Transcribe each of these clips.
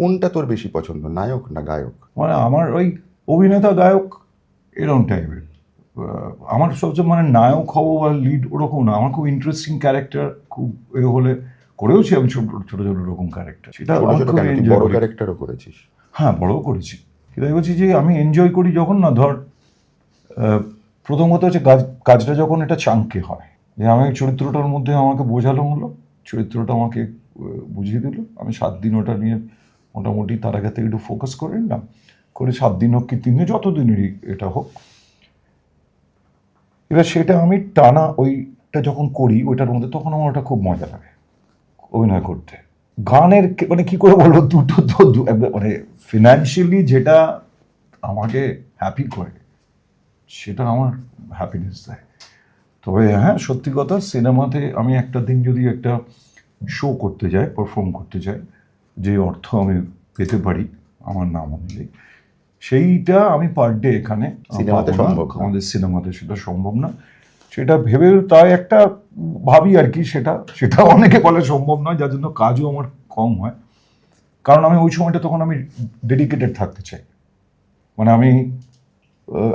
কোনটা তোর বেশি পছন্দ, নায়ক না গায়ক? মানে আমার ওই অভিনেতা গায়ক এরকম টাইপের। আমার সবচেয়ে মানে নায়ক হবো বা লিড ওরকম না, আমার খুব ইন্টারেস্টিং ক্যারেক্টার খুব হলে করেওছি আমি ছোট ছোট রকম ক্যারেক্টার, সেটা ছোট আমি ছোট খুব কেন, তুই এনজয় বড় করি। ক্যারেক্টারও করেছিস? হ্যাঁ, বড়ও করেছি, কিন্তু আমি বলছি যে আমি এনজয় করি যখন না, ধর প্রথম কথা হচ্ছে কাজটা যখন এটা চাঙ্কে হয়, যে আমি চরিত্রটার মধ্যে আমাকে বোঝালো হলো, চরিত্রটা আমাকে বুঝিয়ে দিল, আমি 7 দিন ওটা নিয়ে মোটামুটি তার আগে থেকে একটু ফোকাস করে নিলাম, করে 7 দিন হোক কি 3 দিন, যত দিনেরই এটা হোক, এবার সেটা আমি টানা ওইটা যখন করি ওইটার মধ্যে, তখন আমার ওটা খুব মজা লাগে অভিনয় করতে। গানের মানে কি করে বলবো, দুটো তো মানে ফিনান্সিয়ালি যেটা আমাকে হ্যাপি করে সেটা আমার হ্যাপিনেস দেয়। তবে হ্যাঁ, সত্যি কথা, সিনেমাতে আমি একটা দিন যদি একটা শো করতে যাই, পারফর্ম করতে যাই, যে অর্থ আমি পেতে পারি আমার নাম অনুযায়ী, সেইটা আমি পার ডে এখানে সিনেমাতে পাবো না। সম্ভব না। আমাদের সিনেমাতে সেটা সম্ভব না, সেটা ভেবে তাই একটা ভাবি আর কি, সেটা অনেকে বলে সম্ভব নয়, যার জন্য কাজও আমার কম হয়। কারণ আমি ওই সময়টা তখন আমি ডেডিকেটেড থাকতে চাই, মানে আমি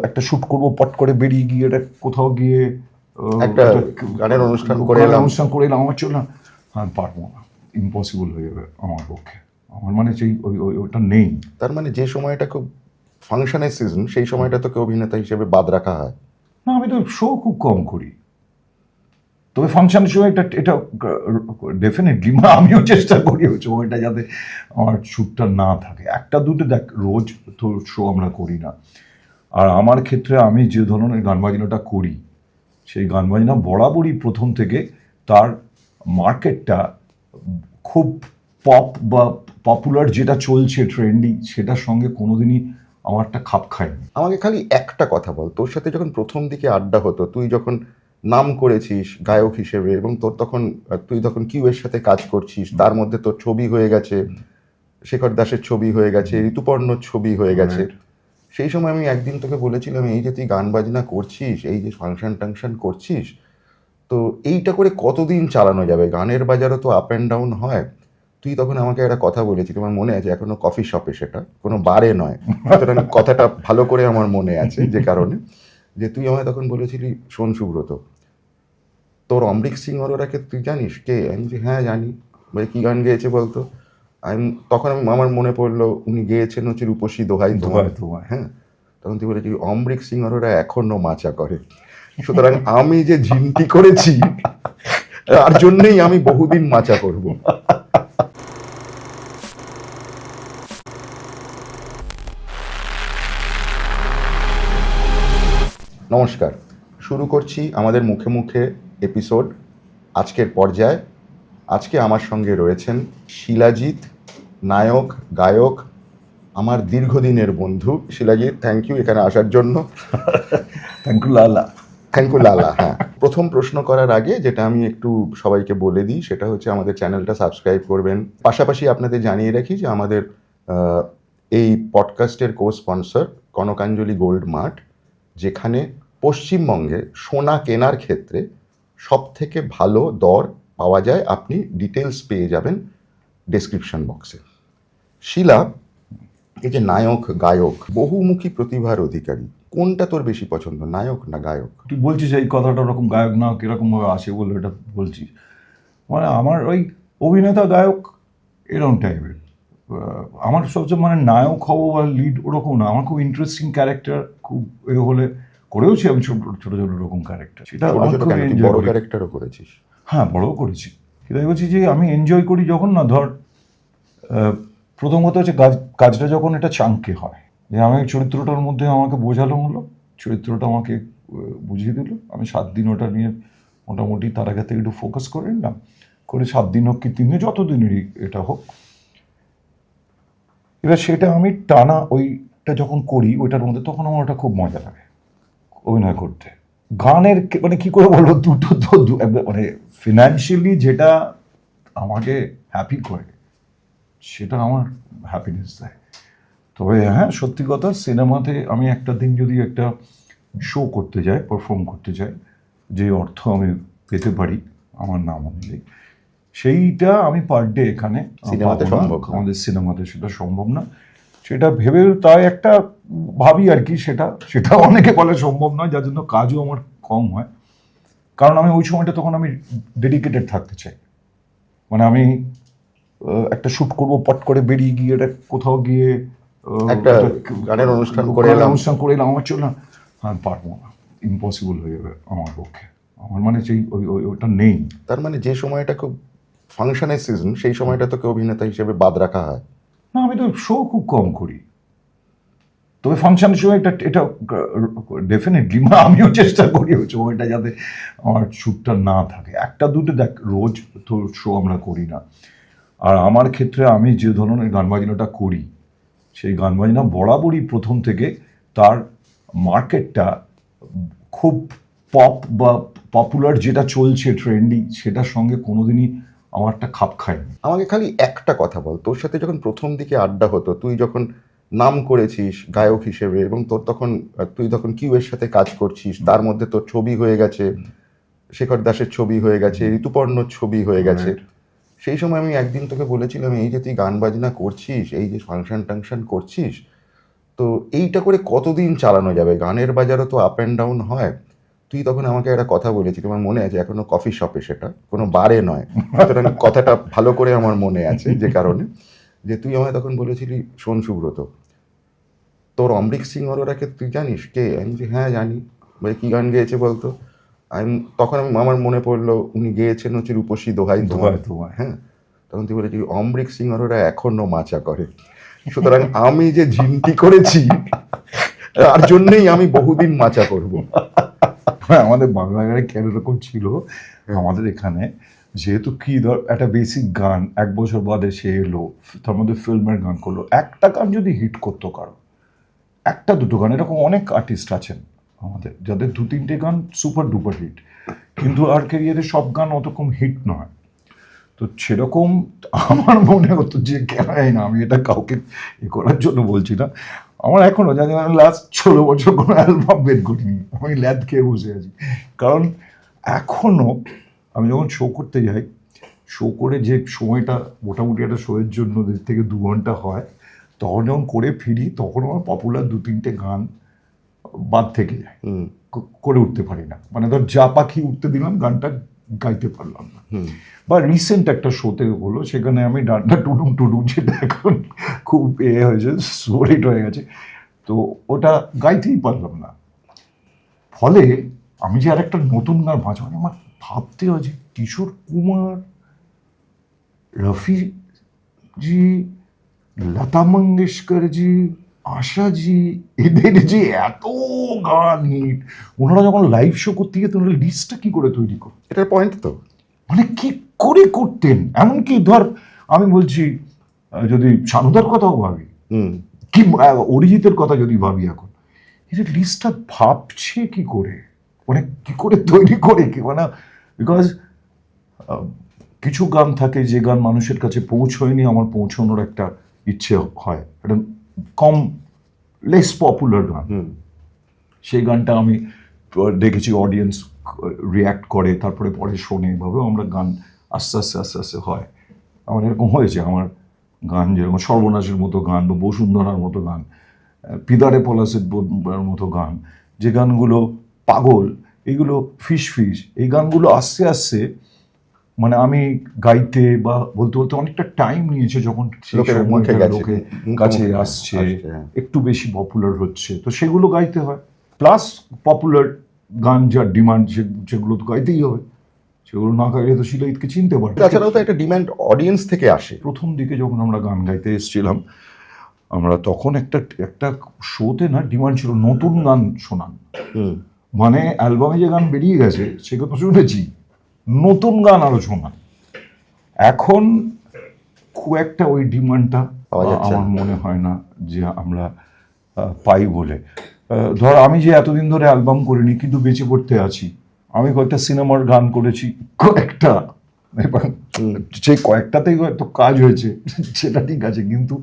একটা শ্যুট করবো, পট করে বেরিয়ে গিয়ে এটা কোথাও গিয়ে একটা গানের অনুষ্ঠান করে এলাম, আমার চললাম, আমি পারবো না, ইম্পসিবল হয়ে যাবে আমার পক্ষে। আমার মানে সেই ওইটা নেই। তার মানে যে সময়টা খুব ফাংশনের সিজন, সেই সময়টা তোকে অভিনেতা হিসেবে বাদ রাখা হয় না, আমি তো শো খুব কম করি, তবে ফাংশনের সময় এটা ডেফিনেটলি আমিও চেষ্টা করি ওই সময়টা যাতে আমার শ্যুটটা না থাকে। একটা দুটো দেখ, রোজ তো শো আমরা করি না। আর আমার ক্ষেত্রে আমি যে ধরনের গান বাজনাটা করি, সেই গান বাজনা বরাবরই প্রথম থেকে তার মার্কেটটা খুব পপ বা পপুলার যেটা চলছে ট্রেন্ডি, সেটার সঙ্গে কোনোদিনই আমার একটা খাপ খায়নি। আমাকে খালি একটা কথা বল, তোর সাথে যখন প্রথম দিকে আড্ডা হতো, তুই যখন নাম করেছিস গায়ক হিসেবে, এবং তুই তখন কিউ এর সাথে কাজ করছিস, তার মধ্যে তোর ছবি হয়ে গেছে, শেখর দাসের ছবি হয়ে গেছে, ঋতুপর্ণর ছবি হয়ে গেছে, সেই সময় আমি একদিন তোকে বলেছিলাম, এই যে তুই গান বাজনা করছিস, এই যে ফাংশন টাংশন করছিস, তো এইটা করে কতদিন চালানো যাবে, গানের বাজারও তো আপ অ্যান্ড ডাউন হয়। তুই তখন আমাকে একটা কথা বলেছিলি, আমার মনে আছে এখনো, কফি শপে, সেটা কোনো বারে নয়, সুতরাং কথাটা ভালো করে আমার মনে আছে, যে কারণে যে তুই আমায় তখন বলেছিলি, শোন সুব্রত, তোর অমৃক সিং অরোরাকে তুই জানিস কে? আমি যে হ্যাঁ জানি। বলে কী গান গেয়েছে বলতো? আমার মনে পড়লো উনি গেয়েছেন হচ্ছে রূপসী দোহাই তোমায়। হ্যাঁ, তখন তুই বলেছি অমৃক সিং অরোরা এখনো মাচা করে। সুতরাং আমি যে জিনটি করেছি তার জন্যই আমি বহুদিন মাচা করব। নমস্কার, শুরু করছি আমাদের মুখে মুখে এপিসোড, আজকের পর্যায়ে। আজকে আমার সঙ্গে রয়েছেন শিলাজিৎ, নায়ক গায়ক, আমার দীর্ঘদিনের বন্ধু। শিলাজিৎ, থ্যাংক ইউ এখানে আসার জন্য। থ্যাংক ইউ লালা। থ্যাংক ইউ লালা। হ্যাঁ, প্রথম প্রশ্ন করার আগে যেটা আমি একটু সবাইকে বলে দিই, সেটা হচ্ছে আমাদের চ্যানেলটা সাবস্ক্রাইব করবেন। পাশাপাশি আপনাদের জানিয়ে রাখি যে আমাদের এই পডকাস্টের co sponsor Kanakanjali gold mart, যেখানে পশ্চিমবঙ্গে সোনা কেনার ক্ষেত্রে সব থেকে ভালো দর পাওয়া যায়। আপনি ডিটেলস পেয়ে যাবেন ডেসক্রিপশন বক্সে। শিলা, এই যে নায়ক গায়ক, বহুমুখী প্রতিভার অধিকারী, কোনটা তোর বেশি পছন্দ, নায়ক না গায়ক? তুই বলছিস এই কথাটা ওরকম গায়ক না কিরকমভাবে আসে বলে এটা বলছিস, মানে আমার ওই অভিনেতা গায়ক এরকম টাইপের। আমার সবচেয়ে মানে নায়ক হবো বা লিড ওরকম না, আমার খুব ইন্টারেস্টিং ক্যারেক্টার খুব হলে করেওছি আমি ছোট ছোট রকম ক্যারেক্টার, সেটা আমি খুব এনজয় বড় করি। ক্যারেক্টারও করেছিস? হ্যাঁ, বড়ও করেছি, কিন্তু আমি বলছি যে আমি এনজয় করি যখন না, ধর প্রথম কথা হচ্ছে কাজটা যখন এটা চাঙ্কে হয়, যে আমি চরিত্রটার মধ্যে আমাকে বোঝালো হলো, চরিত্রটা আমাকে বুঝিয়ে দিল, আমি 7 দিন ওটা নিয়ে মোটামুটি তার আগে থেকে একটু ফোকাস করে নিলাম, করে 7 দিন হোক কি 3 দিন, যত দিনেরই এটা হোক, এবার সেটা আমি টানা ওইটা যখন করি ওইটার মধ্যে, তখন আমার ওটা খুব মজা লাগে অভিনয় করতে। গানের মানে কি করে বলবো, দুটো তো মানে ফিনান্সিয়ালি যেটা আমাকে হ্যাপি করে সেটা আমার হ্যাপিনেস দেয়। তবে হ্যাঁ, সত্যি কথা, সিনেমাতে আমি একটা দিন যদি একটা শো করতে যাই, পারফর্ম করতে যাই, যে অর্থ আমি পেতে পারি আমার নাম অনুযায়ী, সেইটা আমি পার ডে এখানে সিনেমাতে পাবো না। সম্ভব না। আমাদের সিনেমাতে সেটা সম্ভব না। সেটা ভেবে তাই একটা ভাবি আর কি, সেটা অনেকে বলে সম্ভব নয়, যার জন্য কাজও আমার কম হয়। কারণ আমি ওই সময়টা তখন আমি ডেডিকেটেড থাকতে চাই। মানে আমি একটা শ্যুট করবো, পট করে বেরিয়ে গিয়ে কোথাও গিয়ে একটা গানের অনুষ্ঠান করে এলাম। আমার চল না, আমি পারবো না, ইম্পসিবল হয়ে যাবে আমার পক্ষে। আমার মানে সেই ওটা নেই। তার মানে যে সময়টা খুব ফাংশনের সিজন, সেই সময়টা তোকে অভিনেতা হিসেবে বাদ রাখা হয়। না, আমি তো শো খুব কম করি, তবে ফাংশনের সময় এটা ডেফিনেটলি আমিও চেষ্টা করি ওই সময়টা যাতে আমার শ্যুটটা না থাকে। একটা দুটো দেখ, রোজ তো শো আমরা করি না। আর আমার ক্ষেত্রে আমি যে ধরনের গান বাজনাটা করি, সেই গান বাজনা বরাবরই প্রথম থেকে তার মার্কেটটা খুব পপ বা পপুলার যেটা চলছে ট্রেন্ডি, সেটার সঙ্গে কোনোদিনই আমারটা খাপ খায়নি। আমাকে খালি একটা কথা বল, তোর সাথে যখন প্রথম দিকে আড্ডা হতো, তুই যখন নাম করেছিস গায়ক হিসেবে, এবং তুই তখন কিউ এর সাথে কাজ করছিস, তার মধ্যে তোর ছবি হয়ে গেছে, শেখর দাসের ছবি হয়ে গেছে, ঋতুপর্ণর ছবি হয়ে গেছে। সেই সময় আমি একদিন তোকে বলেছিলাম, এই যে তুই গান বাজনা করছিস, এই যে ফাংশন টাংশন করছিস, তো এইটা করে কতদিন চালানো যাবে? গানের বাজারও তো আপ অ্যান্ড ডাউন হয়। তুই তখন আমাকে একটা কথা বলেছিলি, আমার মনে আছে এখনো, কফি শপে, সেটা কোনো বারে নয়, সুতরাং কথাটা ভালো করে আমার মনে আছে, যে কারণে যে তুই আমায় তখন বলেছিলি, শোন সুব্রত, তোর অমৃত সিং অরোরাকে তুই জানিস কে? আমি যে হ্যাঁ জানি। বলে কি গান গেয়েছে বলতো? আমার মনে পড়লো উনি গেয়েছেন হচ্ছে রূপসী দোহাই তোমার। হ্যাঁ, তখন তুই বলেছিলি অমৃত সিং অরোরা এখনো মাচা করে। সুতরাং আমি যে জিনটি করেছি তার জন্যই আমি বহুদিন মাচা করব। আমাদের বাংলা গানে কেন এরকম ছিল, আমাদের এখানে যেহেতু কি ধর একটা বেসিক গান 1 বছর বাদে সে এলো, তার মধ্যে ফিল্মের গান করলো, একটা গান যদি হিট করতো কারো, একটা দুটো গান, এরকম অনেক আর্টিস্ট আছেন আমাদের যাদের 2-3টে গান সুপার ডুপার হিট, কিন্তু আর ক্যারিয়ারে সব গান অতকম হিট নয়। তো সেরকম আমার মনে হতো যে কেন জানি না, আমি এটা কাউকে করার জন্য বলছি না, আমার এখনো জানি আমি লাস্ট 16 বছর কোনো অ্যালবাম বের করিনি, আমি ল্যাদ খেয়ে বসে আছি। কারণ এখনো আমি যখন শো করতে যাই, শো করে যে সময়টা মোটামুটি একটা শোয়ের জন্য 1.5 থেকে 2 ঘন্টা হয়, তখন যখন করে ফিরি, তখন আমার পপুলার 2-3টে গান বাদ থেকে যায়, করে উঠতে পারি না। মানে ধর যা পাখি উঠতে দিলাম, গানটা গাইতে পারলাম না। বা রিসেন্ট একটা শোতে হলো, সেখানে আমি ডান্ডা টুডুম টুডুম, যেটা এখন খুব হয়েছে, সোরিট হয়ে গেছে, তো ওটা গাইতেই পারলাম না। ফলে আমি যে আর একটা নতুন গান বাজাবো, আমার ভাবতে হয় যে কিশোর কুমার, রফিজি, লতা মঙ্গেশকরজি, আশাজি, এদের যে এত গান হিট, ওনারা যখন লাইভ শো করতে গিয়ে ওনারা লিস্টটা কি করে তৈরি করতেন? এটার পয়েন্ট তো, মানে কি করে করতেন? এমনকি ধর আমি বলছি, যদি শানুদার কথাও ভাবি, কি অরিজিতের কথা যদি ভাবি, এখন এদের লিস্টটা ভাবছে কি করে, মানে কি করে তৈরি করে, কি মানে, বিকজ কিছু গান থাকে যে গান মানুষের কাছে পৌঁছয়নি, আমার পৌঁছানোর একটা ইচ্ছে হয়, একটা কম লেস পপুলার গান, সেই গানটা আমি দেখেছি অডিয়েন্স রিয়্যাক্ট করে, তারপরে পরে শোনে, এভাবেও আমরা গান আস্তে আস্তে আস্তে আস্তে হয়। আমার এরকম হয়েছে, আমার গান যেরকম সর্বনাশের মতো গান বা বসুন্ধরার মতো গান, পিদারে পলাশের মতো গান, যে গানগুলো পাগল, এইগুলো ফিস ফিস, এই গানগুলো আস্তে আস্তে মানে আমি গাইতে বা বলতে বলতে অনেকটা টাইম নিয়েছে, যখন লোকের কাছে আসছে, একটু বেশি পপুলার হচ্ছে, তো সেগুলো গাইতে হয়। প্লাস পপুলার গান যার ডিমান্ড, সেগুলো তো গাইতেই হবে, সেগুলো না গাইলে তো শিলাইতকে চিনতে পারে। তাছাড়াও তো একটা ডিমান্ড অডিয়েন্স থেকে আসে। প্রথম দিকে যখন আমরা গান গাইতে এসেছিলাম, আমরা তখন একটা শোতে না ডিমান্ড ছিল নতুন গান শোনান, মানে অ্যালবামে যে গান বেরিয়ে গেছে সেগুলো শুনেছি, নতুন গান আরো শোনান। এখন খুব একটা ওই ডিমান্ডটা আমার মনে হয় না যে আমরা পাই বলে। ধর আমি যে এতদিন ধরে অ্যালবাম করিনি কিন্তু বেঁচে পড়তে আছি, আমি কয়েকটা সিনেমার গান করেছি, কয়েকটা, এবং সেই কয়েকটাতেই হয়তো কাজ হয়েছে, সেটা ঠিক আছে, কিন্তু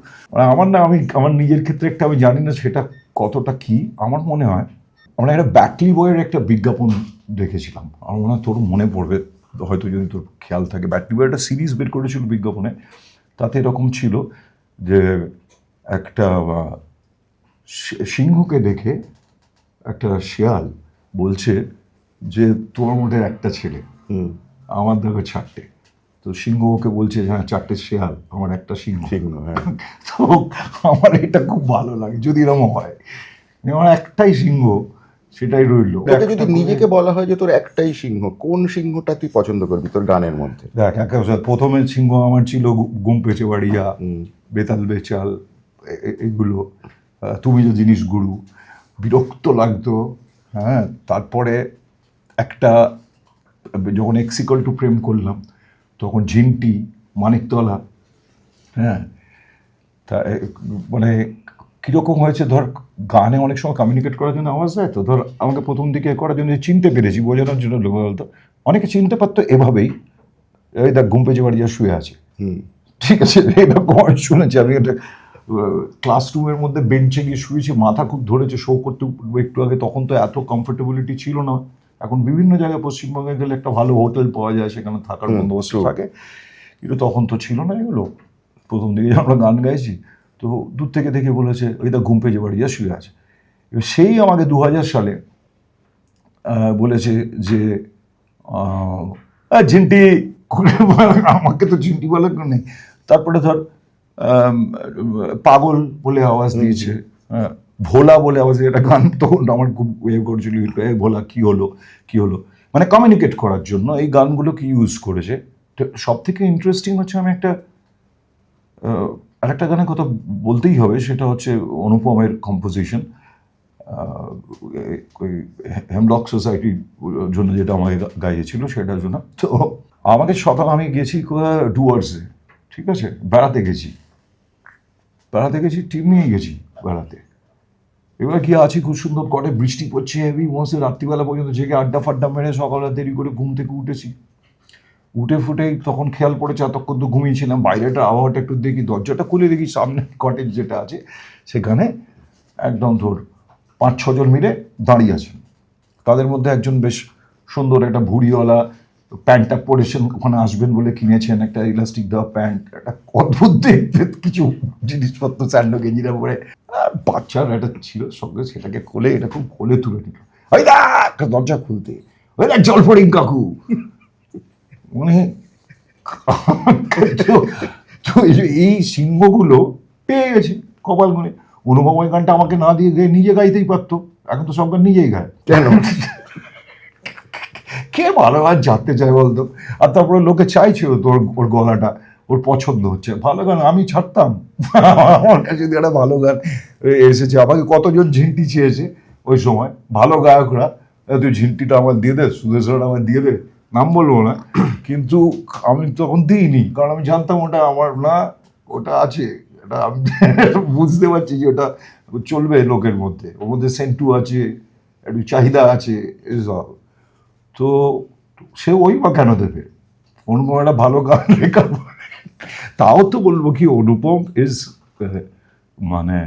আমার না, আমার নিজের ক্ষেত্রে একটা, আমি জানি না সেটা কতটা কি, আমার মনে হয় আমরা একটা ব্যাটলি বয়ের একটা বিজ্ঞাপন দেখেছিলাম, আমার মনে হয় তোর মনে পড়বে, হয়তো যদি তোর খেয়াল থাকে, ব্যাটলিবার একটা সিরিজ বের করেছিল বিজ্ঞাপনে, তাতে এরকম ছিল যে একটা সিংহকে দেখে একটা শেয়াল বলছে যে তোর মধ্যে একটা ছেলে, আমার দেখো 4টে। তো সিংহ ওকে বলছে হ্যাঁ 4টে শেয়াল, আমার একটা সিংহ। হ্যাঁ। তো আমার এটা খুব ভালো লাগে যদি এরকম হয়, আমার একটাই সিংহ, সেটাই রইল। তোকে যদি নিজেকে বলা হয় যে তোর একটাই সিংহ, কোন সিংহটা তুই পছন্দ করবি তোর গানের মধ্যে? দেখ, প্রথমে সিংহ আমার ছিল গুম পেঁচে বাড়িয়া, বেতাল বেচাল, এগুলো, তুমি যে জিনিস গুরু, বিরক্ত লাগতো। হ্যাঁ, তারপরে একটা যখন এক্সিকল টু প্রেম করলাম তখন ঝিন্টি, মানিকতলা। হ্যাঁ, তা মানে কীরকম হয়েছে, ধর গানে অনেক সময় কমিউনিকেট করার জন্য আওয়াজ দেয়, তো ধর আমাকে প্রথম দিকে করার জন্য চিনতে পেরেছি, বোঝানোর জন্য লোক বলতো, অনেকে চিনতে পারতো এভাবেই, এই দেখ ঘুম পেঁচে বাড়ি যা শুয়ে আছে, ঠিক আছে, এরকম আমি শুনেছি। আমি একটা ক্লাসরুমের মধ্যে বেঞ্চে গিয়ে শুয়েছি, মাথা খুব ধরেছে, শো করতে একটু আগে, তখন তো এত কমফোর্টেবিলিটি ছিল না। এখন বিভিন্ন জায়গায় পশ্চিমবঙ্গে গেলে একটা ভালো হোটেল পাওয়া যায়, সেখানে থাকার বন্দোবস্ত থাকে, কিন্তু তখন তো ছিল না এগুলো। প্রথম দিকে আমরা গান গাইছি, তো দূর থেকে দেখে বলেছে ওই দা ঘুম পেঁচে বাড়ি যা শুয়ে আছে। এবার সেই আমাকে 2000 সালে বলেছে যে ঝিন্টি, আমাকে তো ঝিন্টি বলার নেই। তারপরে ধর পাগল বলে আওয়াজ দিয়েছে, ভোলা বলে আওয়াজ দিয়ে একটা গান তখন আমার খুব ওয়ে করছিল, ভোলা কি হলো কি হলো, মানে কমিউনিকেট করার জন্য এই গানগুলোকে ইউজ করেছে। সব থেকে ইন্টারেস্টিং হচ্ছে, আমি আরেকটা গানের কথা বলতেই হবে, সেটা হচ্ছে অনুপমের কম্পোজিশন, ওই হেমলক সোসাইটির জন্য যেটা আমাকে গাইয়েছিল সেটার জন্য। তো আমাকে সকাল আমি গেছি কোথায় ডুয়ার্সে, ঠিক আছে, বেড়াতে গেছি, টিম নিয়ে গেছি বেড়াতে। এবার গিয়ে আছি, খুব সুন্দর করে বৃষ্টি পড়ছে হেভি মস্ত, রাত্রিবেলা পর্যন্ত জেগে আড্ডা ফাড্ডা মেরে সকালে দেরি করে ঘুম থেকে উঠেছি। উঠে ফুটেই তখন খেয়াল পড়েছে, এতক্ষণ তো ঘুমিয়েছিলাম, বাইরেটা আবহাওয়াটা একটু দেখি, দরজাটা খুলে দেখি সামনে কটেজ যেটা আছে সেখানে একদম ধর 5-6 জন মিলে দাঁড়িয়ে আছেন। তাদের মধ্যে একজন বেশ সুন্দর একটা ভুড়িওয়ালা, প্যান্টটা পরেছেন, ওখানে আসবেন বলে কিনেছেন একটা ইলাস্টিক দেওয়া প্যান্ট, একটা অদ্ভুত দেখতে কিছু জিনিসপত্র, স্যান্ডো গেঞ্জিরা পরে। আর বাচ্চার একটা ছিল সঙ্গে, সেটাকে কোলে, এটা খুব কোলে তুলে নিল, ওই দেখ দরজা খুলতে, ওই দেখ জলফড়িং কাকু, মানে এই সিংহগুলো পেয়ে গেছে কপাল গুনে। অনুপম ওই গানটা আমাকে না দিয়ে নিজে গাইতেই পারতো, এখন তো সব গান নিজেই গায়, কেন? কে ভালো গান জানতে চায় বলতো? আর তারপরে লোকে চাইছিল তোর, ওর গলাটা ওর পছন্দ হচ্ছে, ভালো গান আমি ছাড়তাম, আমার কাছে যদি একটা ভালো গান এসেছে, আমাকে কতজন ঝিন্টি চেয়েছে ওই সময়, ভালো গায়করা, তুই ঝিন্টিটা আমার দিয়ে দে, সুদেশ্বরটা আমার দিয়ে দে, নাম বলবো না, কিন্তু আমি তখন দিইনি, কারণ আমি জানতাম ওটা আমার না, ওটা আছে, এটা আমি বুঝতে পারছি যে ওটা চলবে লোকের মধ্যে, ওর মধ্যে সেন্টু আছে, একটু চাহিদা আছে এসব। তো সে ওই বা কেন দেবে, অনুপম একটা ভালো গান লেখার পরে। তাও তো বলবো কি, অনুপম ইজ মানে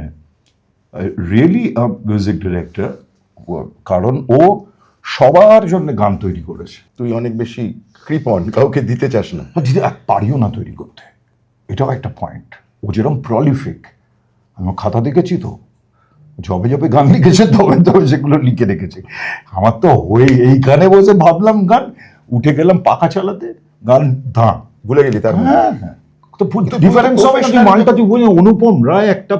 রিয়েলি আ মিউজিক ডিরেক্টর, কারণ ও সবার জন্য গান তৈরি করেছে। তুই অনেক বেশি কৃপণ, কাউকে দিতে চাস না। দিদি আর পারিও না তৈরি করতে, এটাও একটা পয়েন্ট। ও যেরকম প্রলিফিক, আমি খাতা দেখেছি তো, যবে যবে গান লিখেছে তবে তবে সেগুলো লিখে রেখেছে। আমার তো এইখানে বসে ভাবলাম গান, উঠে গেলাম পাখা চালাতে, গান দাঁ ভুলে গেলি তার? হ্যাঁ হ্যাঁ, তো ডিফারেন্স হবে না, মানটা তুই বলি। অনুপম রায় একটা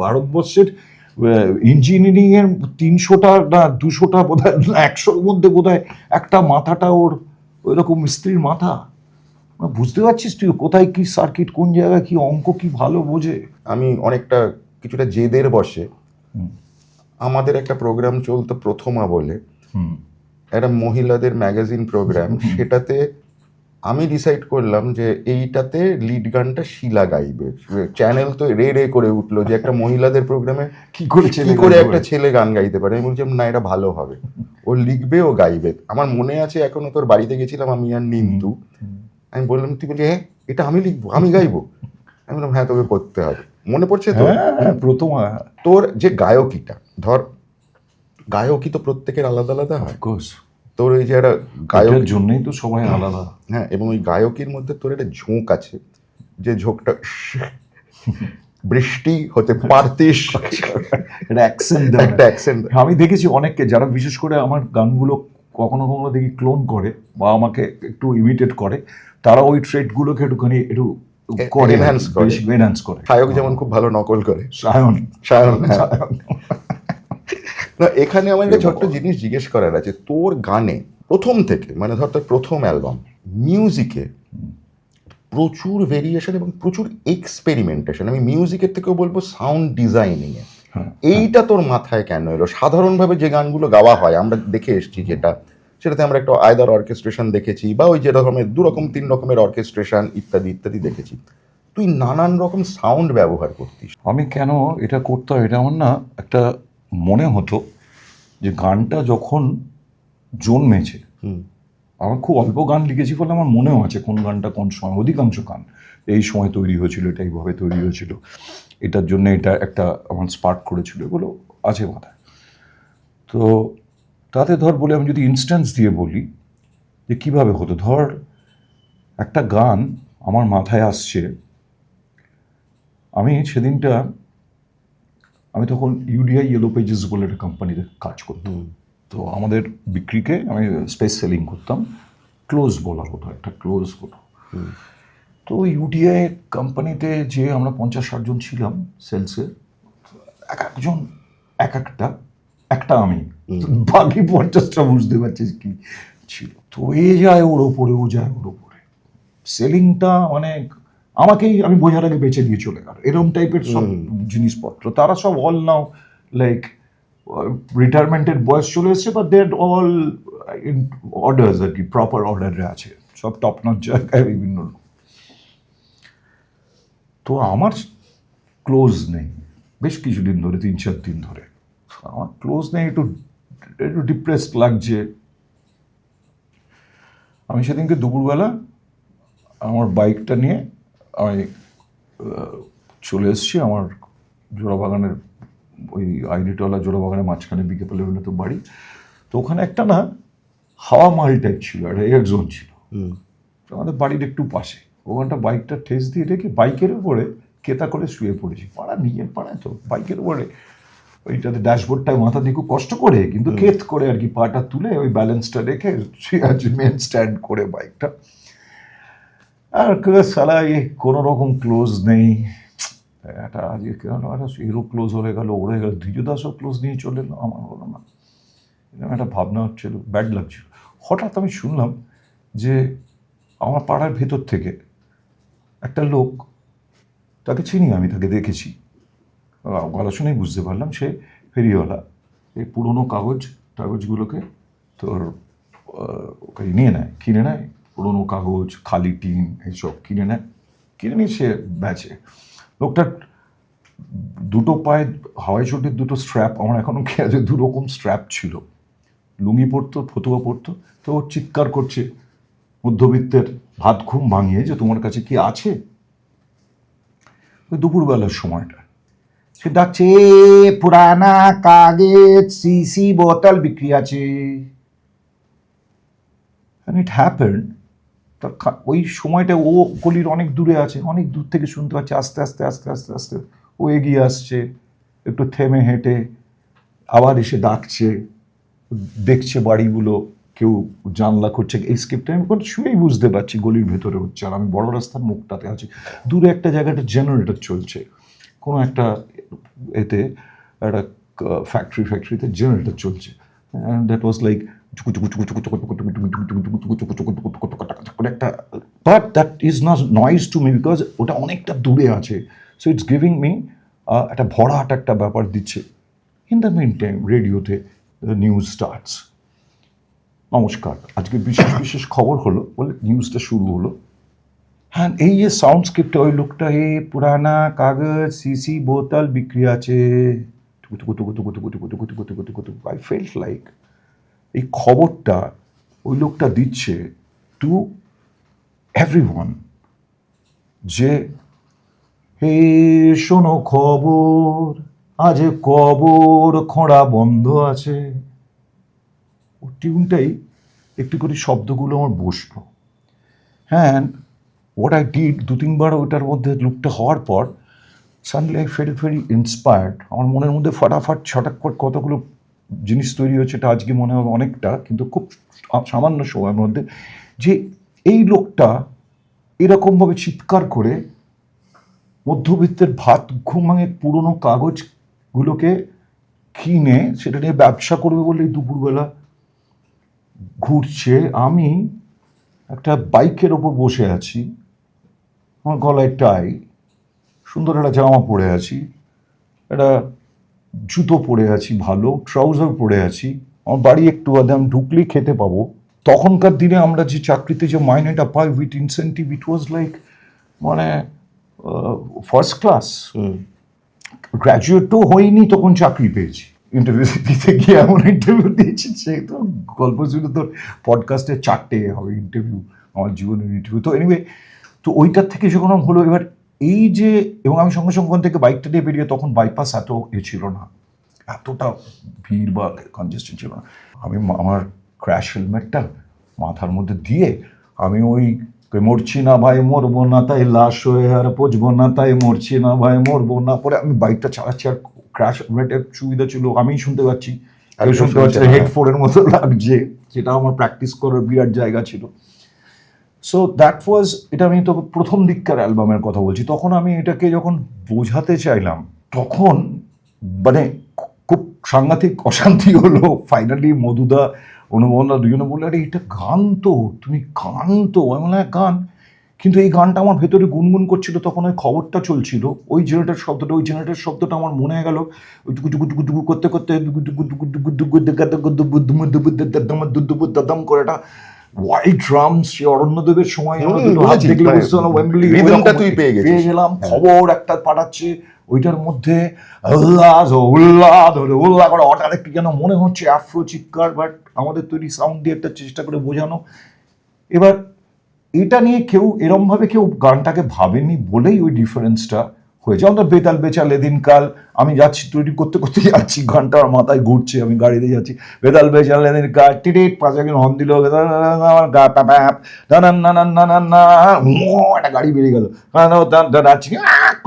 ভারতবর্ষের ইঞ্জিনিয়ারিং এর 300টা না 200টা বোধ হয়, 100-র মধ্যে বোধ হয় একটা মাথাটা ওর ওইরকম স্ত্রীর মাথা। বুঝতে পারছিস তুই কোথায় কি সার্কিট, কোন জায়গায় কি অঙ্ক, কি ভালো বোঝে। আমি অনেকটা কিছুটা জেদের বসে, আমাদের একটা প্রোগ্রাম চলতো প্রথমা বলে, একটা মহিলাদের ম্যাগাজিন প্রোগ্রাম, সেটাতে আমি ডিসাইড করলাম যে এইটাতে লিড গানটা শিলা গাইবে। চ্যানেল তো রে করে উঠলো যে একটা মহিলাদের প্রোগ্রামে কি করে একটা ছেলে গান গাইতে পারে। আমি বলছিলাম না, এটা ভালো হবে, ও লিখবে ও গাইবে। আমার মনে আছে এখনো, তোর বাড়িতে গেছিলাম আমি আর নিন্তু, আমি বললাম, তুই বলি হ্যাঁ এটা আমি লিখবো, আমি গাইবো? আমি বললাম হ্যাঁ তোকে করতে হবে। মনে পড়ছে তো প্রথম তোর যে গায়কিটা, ধর গায়কি তো প্রত্যেকের আলাদা আলাদা হয়, অফকোর্স তোর ওই যে একটা গায়ক, এটার জন্যই তো সবাই আলাদা। হ্যাঁ, এবং ওই গায়কের মধ্যে তোর একটা ঝোঁক আছে, যে ঝোঁকটা বৃষ্টি হতে পারতিস, এটা অ্যাকসেন্ট, একটা অ্যাকসেন্ট। আমি দেখেছি অনেককে যারা বিশেষ করে আমার গানগুলো কখনো কখনো দেখি ক্লোন করে বা আমাকে একটু ইমিটেট করে, তারা ওই ট্রেডগুলোকে একটুখানি একটু করে, Enhance করে। এনহ্যান্স করে। সায়ক যেমন খুব ভালো নকল করে, সায়ন, সায়ন, হ্যাঁ। না, এখানে আমার একটা ছোট্ট জিনিস জিজ্ঞেস করার আছে, তোর গানে প্রথম থেকে, মানে ধর তোর প্রথম অ্যালবাম, মিউজিকে প্রচুর ভেরিয়েশন এবং প্রচুর এক্সপেরিমেন্টেশন, আমি মিউজিকের থেকেও বলবো সাউন্ড ডিজাইনিং এ, এইটা তোর মাথায় কেন এলো? সাধারণভাবে যে গানগুলো গাওয়া হয় আমরা দেখে এসেছি, যেটা সেটাতে আমরা একটা আয়দার অর্কেস্ট্রেশন দেখেছি, বা ওই যে রকমের 2 রকম 3 রকমের অর্কেস্ট্রেশন ইত্যাদি ইত্যাদি দেখেছি, তুই নানান রকম সাউন্ড ব্যবহার করতিস। আমি কেন এটা করতাম, এটা আমার না একটা মনে হতো যে গানটা যখন জন্মেছে, আমার খুব অল্প গান লিখেছি ফলে আমার মনেও আছে কোন গানটা কোন সময়, অধিকাংশ গান এই সময় তৈরি হয়েছিল, এটা এইভাবে তৈরি হয়েছিল, এটার জন্য এটা একটা আমার স্পার্ক করেছিল, এগুলো আছে মাথায়। তো তাতে ধর বলে আমি যদি ইনস্ট্যান্স দিয়ে বলি যে কীভাবে হতো, ধর একটা গান আমার মাথায় আসছে, আমি সেদিনটা, আমি তখন ইউডিআই ইয়েলো পেজেস বলে একটা কোম্পানিতে কাজ করতাম, তো আমাদের বিক্রিকে আমি স্পেস সেলিং করতাম, ক্লোজ বলা হতো, একটা ক্লোজ হতো। তো ইউডিআই কোম্পানিতে যে আমরা 50-60 জন ছিলাম সেলসের, এক একজন এক একটা আমি, বাকি 50টা বুঝতে পারছিস কি ছিল। তো এ যায় ওর ওপরে, ও যায় ওর ওপরে, সেলিংটা মানে আমাকেই আমি বোঝার আগে বেঁচে দিয়ে চলে গেল, এরকম টাইপের সব জিনিসপত্র। তারা সব অল নাও লাইক রিটায়ারমেন্টের বয়স চলে এসছে, বা দে অল ইন অর্ডার্স আর কি, প্রপার অর্ডারে আছে, সব টপ নচ জায়গায় বিভিন্ন লোক। তো আমার ক্লোজ নেই বেশ কিছুদিন ধরে, 3-4 দিন ধরে আমার ক্লোজ নেই, একটু একটু ডিপ্রেসড লাগছে। আমি সেদিনকে দুপুরবেলা আমার বাইকটা নিয়ে আমি চলে এসেছি আমার জোড়াবাগানের, ওই আইডিটলা জোড়াবাগানের মাঝখানে বিকেপেলে হলে তো বাড়ি, তো ওখানে একটা না হাওয়া মাল টাইপ ছিল, একটা এয়ার জোন ছিল আমাদের বাড়ির একটু পাশে। ওখানটা বাইকটা ঠেস দিয়ে রেখে বাইকের উপরে কেতা করে শুয়ে পড়েছি, পাড়া নিজের পাড়ায় তো, বাইকের উপরে ওইটাতে ড্যাশবোর্ডটায় মাথা দিয়ে খুব কষ্ট করে কিন্তু কেত করে আর কি, পাটা তুলে ওই ব্যালেন্সটা রেখে শুয়ে আছি মেন স্ট্যান্ড করে বাইকটা। আর সালা কোনো রকম ক্লোজ নেই, একটা আজকে কেন একটা হিরো ক্লোজ হয়ে গেল, ওরে গেল, দ্বিজদাসও ক্লোজ নিয়ে চলে এলো, আমার হলো না, এরকম একটা ভাবনা হচ্ছিল, ব্যাড লাগছিল। হঠাৎ আমি শুনলাম যে আমার পাড়ার ভেতর থেকে একটা লোক, তাকে চিনি আমি, তাকে দেখেছি, গলা শুনেই বুঝতে পারলাম সে ফেরিওয়ালা, এই পুরোনো কাগজগুলোকে তোর নিয়ে নেয়, কিনে নেয়, পুরোনো কাগজ, খালি টিন এইসব কিনে নিয়ে সে বেচে। লোকটার দুটো পায়ে হাওয়াই চটির দুটো স্ট্র্যাপ আমার এখনো খেয়ে আছে, 2 রকম স্ট্র্যাপ ছিল, লুঙ্গি পরতো, ফতুয়া পরতো, তো ও চিৎকার করছে মধ্যবিত্তের ভাত ঘুম ভাঙিয়ে যে তোমার কাছে কি আছে। ওই দুপুরবেলার সময়টা সে ডাকছে, পুরানা কাগজ সিসি বোতল বিক্রি আছে। ইট হ্যাপেন্ড, তার ওই সময়টা ও গলির অনেক দূরে আছে, অনেক দূর থেকে শুনতে পাচ্ছে আস্তে আস্তে আস্তে আস্তে আস্তে ও এগিয়ে আসছে, একটু থেমে হেঁটে আবার এসে ডাকছে, দেখছে বাড়িগুলো, কেউ জানলা করছে, এই স্ক্রিপ্টটা আমি শুনেই বুঝতে পারছি গলির ভেতরে হচ্ছে, আর আমি বড় রাস্তার মুখটাতে আছি, দূরে একটা জায়গাটা জেনারেটর চলছে, কোনো একটা এতে একটা ফ্যাক্টরিতে জেনারেটর চলছে, অ্যান্ড দ্যাট ওয়াজ লাইক একটা, but that is not noise to me because ওটা অনেকটা দূরে আছে, সো ইটস গিভিং মি একটা ভরাট একটা ব্যাপার দিচ্ছে। ইন দ্য মেন টাইম রেডিওতে নিউজ স্টার্টস, নমস্কার আজকে বিশেষ বিশেষ খবর হলো বলে নিউজটা শুরু হলো। হ্যাঁ, এই যে সাউন্ড স্ক্রিপ্টে ওই লোকটা পুরানা কাগজ সিসি বোতল বিক্রি আছে, আই ফেল্ট লাইক এই খবরটা ওই লোকটা দিচ্ছে টু এভরিওয়ান, যে হে শোনো খবর, আজ কবর খোঁড়া বন্ধ আছে। ও টিউনটাই একটু করে শব্দগুলো আমার বসলো। হ্যাঁ, হোয়াট আই ডিড, 2-3 বার ওইটার মধ্যে লুকটা হওয়ার পর suddenly I fail very inspired. আমার মনের মধ্যে ফাটাফাট ছটাক করে কতগুলো জিনিস তৈরি হচ্ছে, এটা আজকে মনে হবে অনেকটা, কিন্তু খুব সামান্য সময়ের মধ্যে, যে এই লোকটা এরকমভাবে চিৎকার করে মধ্যবিত্তের ভাত ঘুমাঙে পুরনো কাগজগুলোকে কিনে সেটা নিয়ে ব্যবসা করবে বলে দুপুরবেলা ঘুরছে। আমি একটা বাইকের ওপর বসে আছি, আমার গলায় টাই, সুন্দর একটা জামা পরে আছি, একটা জুতো পরে আছি, ভালো ট্রাউজার পরে আছি, আমার বাড়ি একটু বাদে আমি ঢুকলেই খেতে পাবো। তখনকার দিনে আমরা যে চাকরিতে যে মাইনেটা পাই with incentive, it was like মানে ফার্স্ট ক্লাস। গ্র্যাজুয়েটও হয়নি তখন চাকরি পেয়েছি, ইন্টারভিউ দিতে গিয়ে এমন ইন্টারভিউ দিয়েছি, সে তো গল্প শুনে তোর পডকাস্টে 4টে হবে ইন্টারভিউ, আমার জীবনের ইন্টারভিউ। তো এনিওয়ে, তো ওইটার থেকে যখন হলো, এবার এই যে, এবং আমি সঙ্গে সঙ্গে ওখান থেকে বাইকটা নিয়ে বেরিয়ে, তখন বাইপাস এত ছিল না, এতটা ভিড় বা কনজেস্টেড ছিল না। আমি আমার ক্র্যাশ হেলমেটটা মাথার মধ্যে দিয়ে আমি ওই মরছি না ভাই মরবো না তাই লাশ হয়ে আর পচবো না তাই মরছি না ভাই মরবো না পরে আমি বাইকটা চালাচ্ছি। আর ক্র্যাশ হেলমেটের সুবিধা ছিল আমিই শুনতে পাচ্ছি, আমি শুনতে পাচ্ছি হেডফোনের মতো লাগছে, যেটা আমার প্র্যাকটিস করার বিরাট জায়গা ছিল। সো দ্যাট ওয়াজ, এটা আমি তো প্রথম দিককার অ্যালবামের কথা বলছি। তখন আমি এটাকে যখন বোঝাতে চাইলাম, তখন মানে খুব সাংঘাতিক অশান্তি হলো। ফাইনালি মধুদা, অনুপমদা দুজনে বললে, আরে এটা গান তো, তুমি গান তো। আমি বললাম গান, কিন্তু এই গানটা আমার ভেতরে গুনগুন করছিল। তখন ওই খবরটা চলছিল, ওই জেনারেটর শব্দটা, ওই জেনারেটর শব্দটা আমার মনে হয়ে গেল। ওই টুকু টুকু টুকু টুকু করতে করতে দাম করে একটা ওয়াইল্ড ড্রামস, সে অরণ্যদেবের সময় পেয়ে গেলাম। খবর একটা পাঠাচ্ছে, ওইটার মধ্যে উল্লাস উল্লাহ করে হঠাৎ একটু যেন মনে হচ্ছে আফ্রো চিৎকার, বাট আমাদের তৈরি সাউন্ড দিয়ে একটা চেষ্টা করে বোঝানো। এবার এটা নিয়ে কেউ এরমভাবে কেউ গানটাকে ভাবেনি বলেই ওই ডিফারেন্সটা হয়েছে। আমাদের বেতাল বেচাল এদিনকাল, আমি যাচ্ছি তৈরি করতে করতে যাচ্ছি, গানটা আমার মাথায় ঘুরছে, আমি গাড়িতে যাচ্ছি, বেতাল বেচাল এদিনকাল টিটিট 5 সেকেন্ড হর্ন দিল, একটা গাড়ি বেরিয়ে গেল,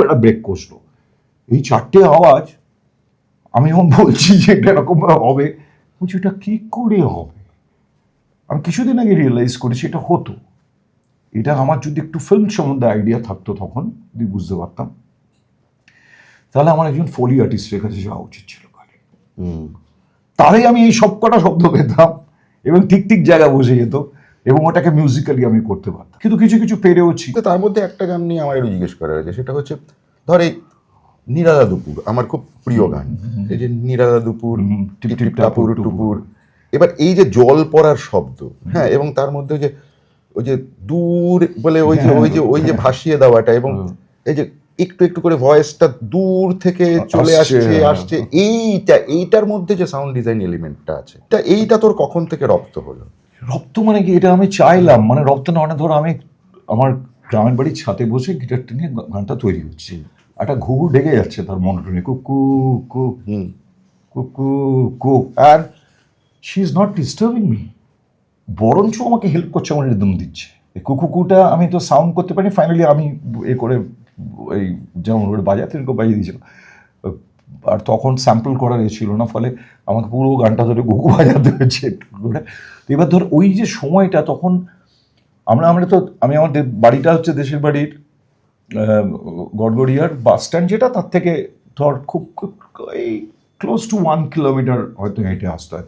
একটা ব্রেক কষলো। এই 4টে আওয়াজ আমি যখন বলছি যে এটা এরকম হবে, বলছি এটা কি করে হবে। আমি কিছুদিন আগে রিয়েলাইজ করেছি এটা হতো। এটা আমার যদি একটু ফিল্ম সম্বন্ধে আইডিয়া থাকতো তখন যদি বুঝতে পারতাম, তাহলে আমার একজন ফোলি আর্টিস্টের কাছে যাওয়া উচিত ছিল। তাহলে আমি এই সব কটা শব্দ পেতাম এবং ঠিক ঠিক জায়গায় বসে যেত এবং ওটাকে মিউজিক্যালি আমি করতে পারতাম। কিন্তু কিছু কিছু পেরেওছি। তার মধ্যে একটা গান নিয়ে আমার একটু জিজ্ঞেস করা হয়েছে, সেটা হচ্ছে ধর এই নিরালা দুপুর আমার খুব প্রিয় গান। এই যে নিরালা দুপুর টিপ টাপুর টুপুর, এবার এই যে জল পড়ার শব্দ, হ্যাঁ, এবং তার মধ্যে ওই যে দূর বলে ওই যে ভাসিয়ে দেওয়াটা, এবং এই যে একটু একটু করে ভয়েসটা দূর থেকে চলে আসছে এইটার মধ্যে যে সাউন্ড ডিজাইন এলিমেন্টটা আছে, এইটা তোর কখন থেকে রপ্ত হলো? রপ্ত মানে কি, এটা আমি চাইলাম, মানে রপ্ত না, মানে ধর আমি আমার গ্রামের বাড়ির ছাদে বসে গিটারটা নিয়ে গানটা তৈরি হচ্ছে, একটা ঘুঘু ডেকে যাচ্ছে তার মনোটনে, কুকু কু কুকু কু, আর she is not disturbing me, বরঞ্চ আমাকে হেল্প করছে, আমার রিদম দিচ্ছে। এই কুকুকুটা আমি তো সাউন্ড করতে পারি, ফাইনালি আমি এ করে এই যেমন বাজাতে বাজিয়ে দিয়েছিল, আর তখন স্যাম্পল করার ছিল না, ফলে আমাকে পুরো গানটা ধরে ঘুঘু বাজাতে হয়েছে একটু করে। এবার ধর ওই যে সময়টা, তখন আমরা তো আমি আমাদের বাড়িটা হচ্ছে দেশের বাড়ির গড়গড়িয়ার বাস স্ট্যান্ড, যেটা তার থেকে ধর খুব এই ক্লোজ টু 1 কিলোমিটার হয়তো হেঁটে আসতে হয়,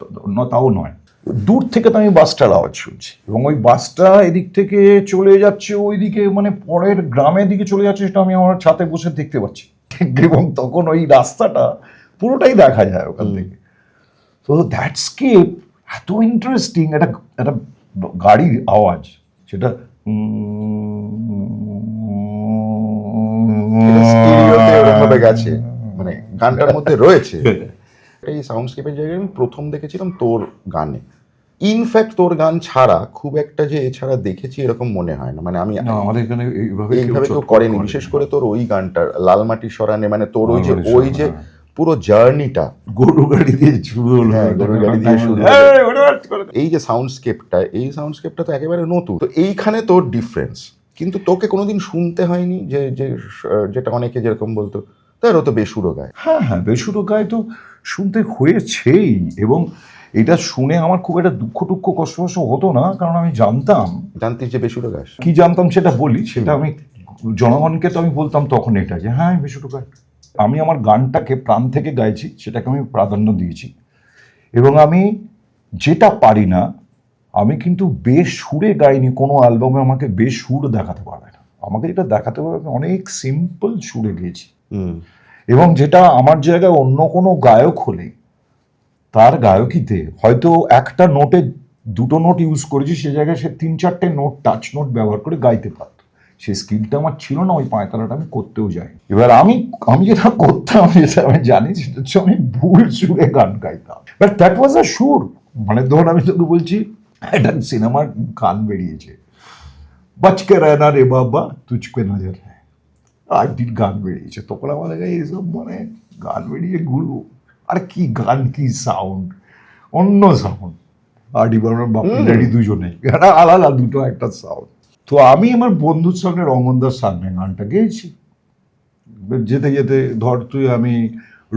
তাও নয়, দূর থেকে তো আমি বাসটার আওয়াজ শুনছি, এবং ওই বাসটা এদিক থেকে চলে যাচ্ছে ওইদিকে, মানে পরের গ্রামের দিকে চলে যাচ্ছে, সেটা আমি আমার ছাদে বসে দেখতে পাচ্ছি, এবং তখন ওই রাস্তাটা পুরোটাই দেখা যায় ওখান থেকে। তো দ্যাট স্কেপ এত ইন্টারেস্টিং, একটা গাড়ির আওয়াজ, সেটা গেছে, মানে গানটার মধ্যে রয়েছে। এই সাউন্ডস্কেপের জায়গায় আমি প্রথম দেখেছিলাম তোর গানে। ইনফ্যাক্ট তোর গান ছাড়া খুব একটা যে এছাড়া দেখেছি এরকম মনে হয় না, মানে আমি আমাদের এখানে এইভাবে কেউ করেনি, বিশেষ করে তোর ওই গানটার লাল মাটির সরানে, মানে তোর ওই যে পুরো জার্নিটা গরু গাড়ি দিয়ে শুরু হলো, হ্যাঁ, গরুর গাড়ি দিয়ে শুরু হলো। এই, ওটা এই যে সাউন্ডস্কেপটা তো একেবারে নতুন, তো এইখানে তোর ডিফারেন্স। কিন্তু তোকে কোনোদিন শুনতে হয়নি যে যে যেটা অনেকে যেরকম বলতো তার ও তো বেসুরো গায়। হ্যাঁ হ্যাঁ, বেসুরো গায়ে তো শুনতে হয়েছেই, এবং এটা শুনে আমার খুব একটা দুঃখ কষ্ট হতো না, কারণ আমি জানতিস যে বেসুরো গাস? কি জানতাম সেটা বলি, সেটা আমি জনগণকে তো আমি বলতাম তখন এটা যে হ্যাঁ আমি বেসুরো গাই। আমি আমার গানটাকে প্রাণ থেকে গাইছি, সেটাকে আমি প্রাধান্য দিয়েছি, এবং আমি যেটা পারি না, আমি কিন্তু বেসুরে গাইনি। কোনো অ্যালবামে আমাকে বেসুর দেখাতে পারবে না, আমাকে যেটা দেখাতে পারবে অনেক সিম্পল সুরে গেয়েছি। এবং যেটা আমার জায়গায় অন্য কোনো গায়ক হলে তার গায়কিতে হয়তো একটা নোটে দুটো নোট ইউজ করেছি, সে জায়গায় সে 3-4টে নোট, টাচ নোট ব্যবহার করে গাইতে পারত। সেই স্কিলটা আমার ছিল না, ওই পায়তারাটা আমি করতেও যাই। এবার আমি যেটা করতাম, যেটা আমি জানি, সেটা হচ্ছে আমি ভুল সুরে গান গাইতাম, বাট দ্যাট ওয়াজ আ সুর। মানে ধর আমি তোকে বলছি, একটা সিনেমার গান বেরিয়েছে, বাচকে রায়না রে বাবা তুচকে নজর হ্যাঁ, আরটির গান বেরিয়েছে, তখন আমাদের এইসব মানে গান বেরিয়ে গুরু, আর কি গান, কি সাউন্ড, অন্য সাউন্ড। আরডি বর্মন বাপি লাডি দুজনেই আলাদা দুটো একটা সাউন্ড। তো আমি আমার বন্ধুর সঙ্গে রমনদার সামনে গানটা গেয়েছি। যেতে যেতে ধর তুই, আমি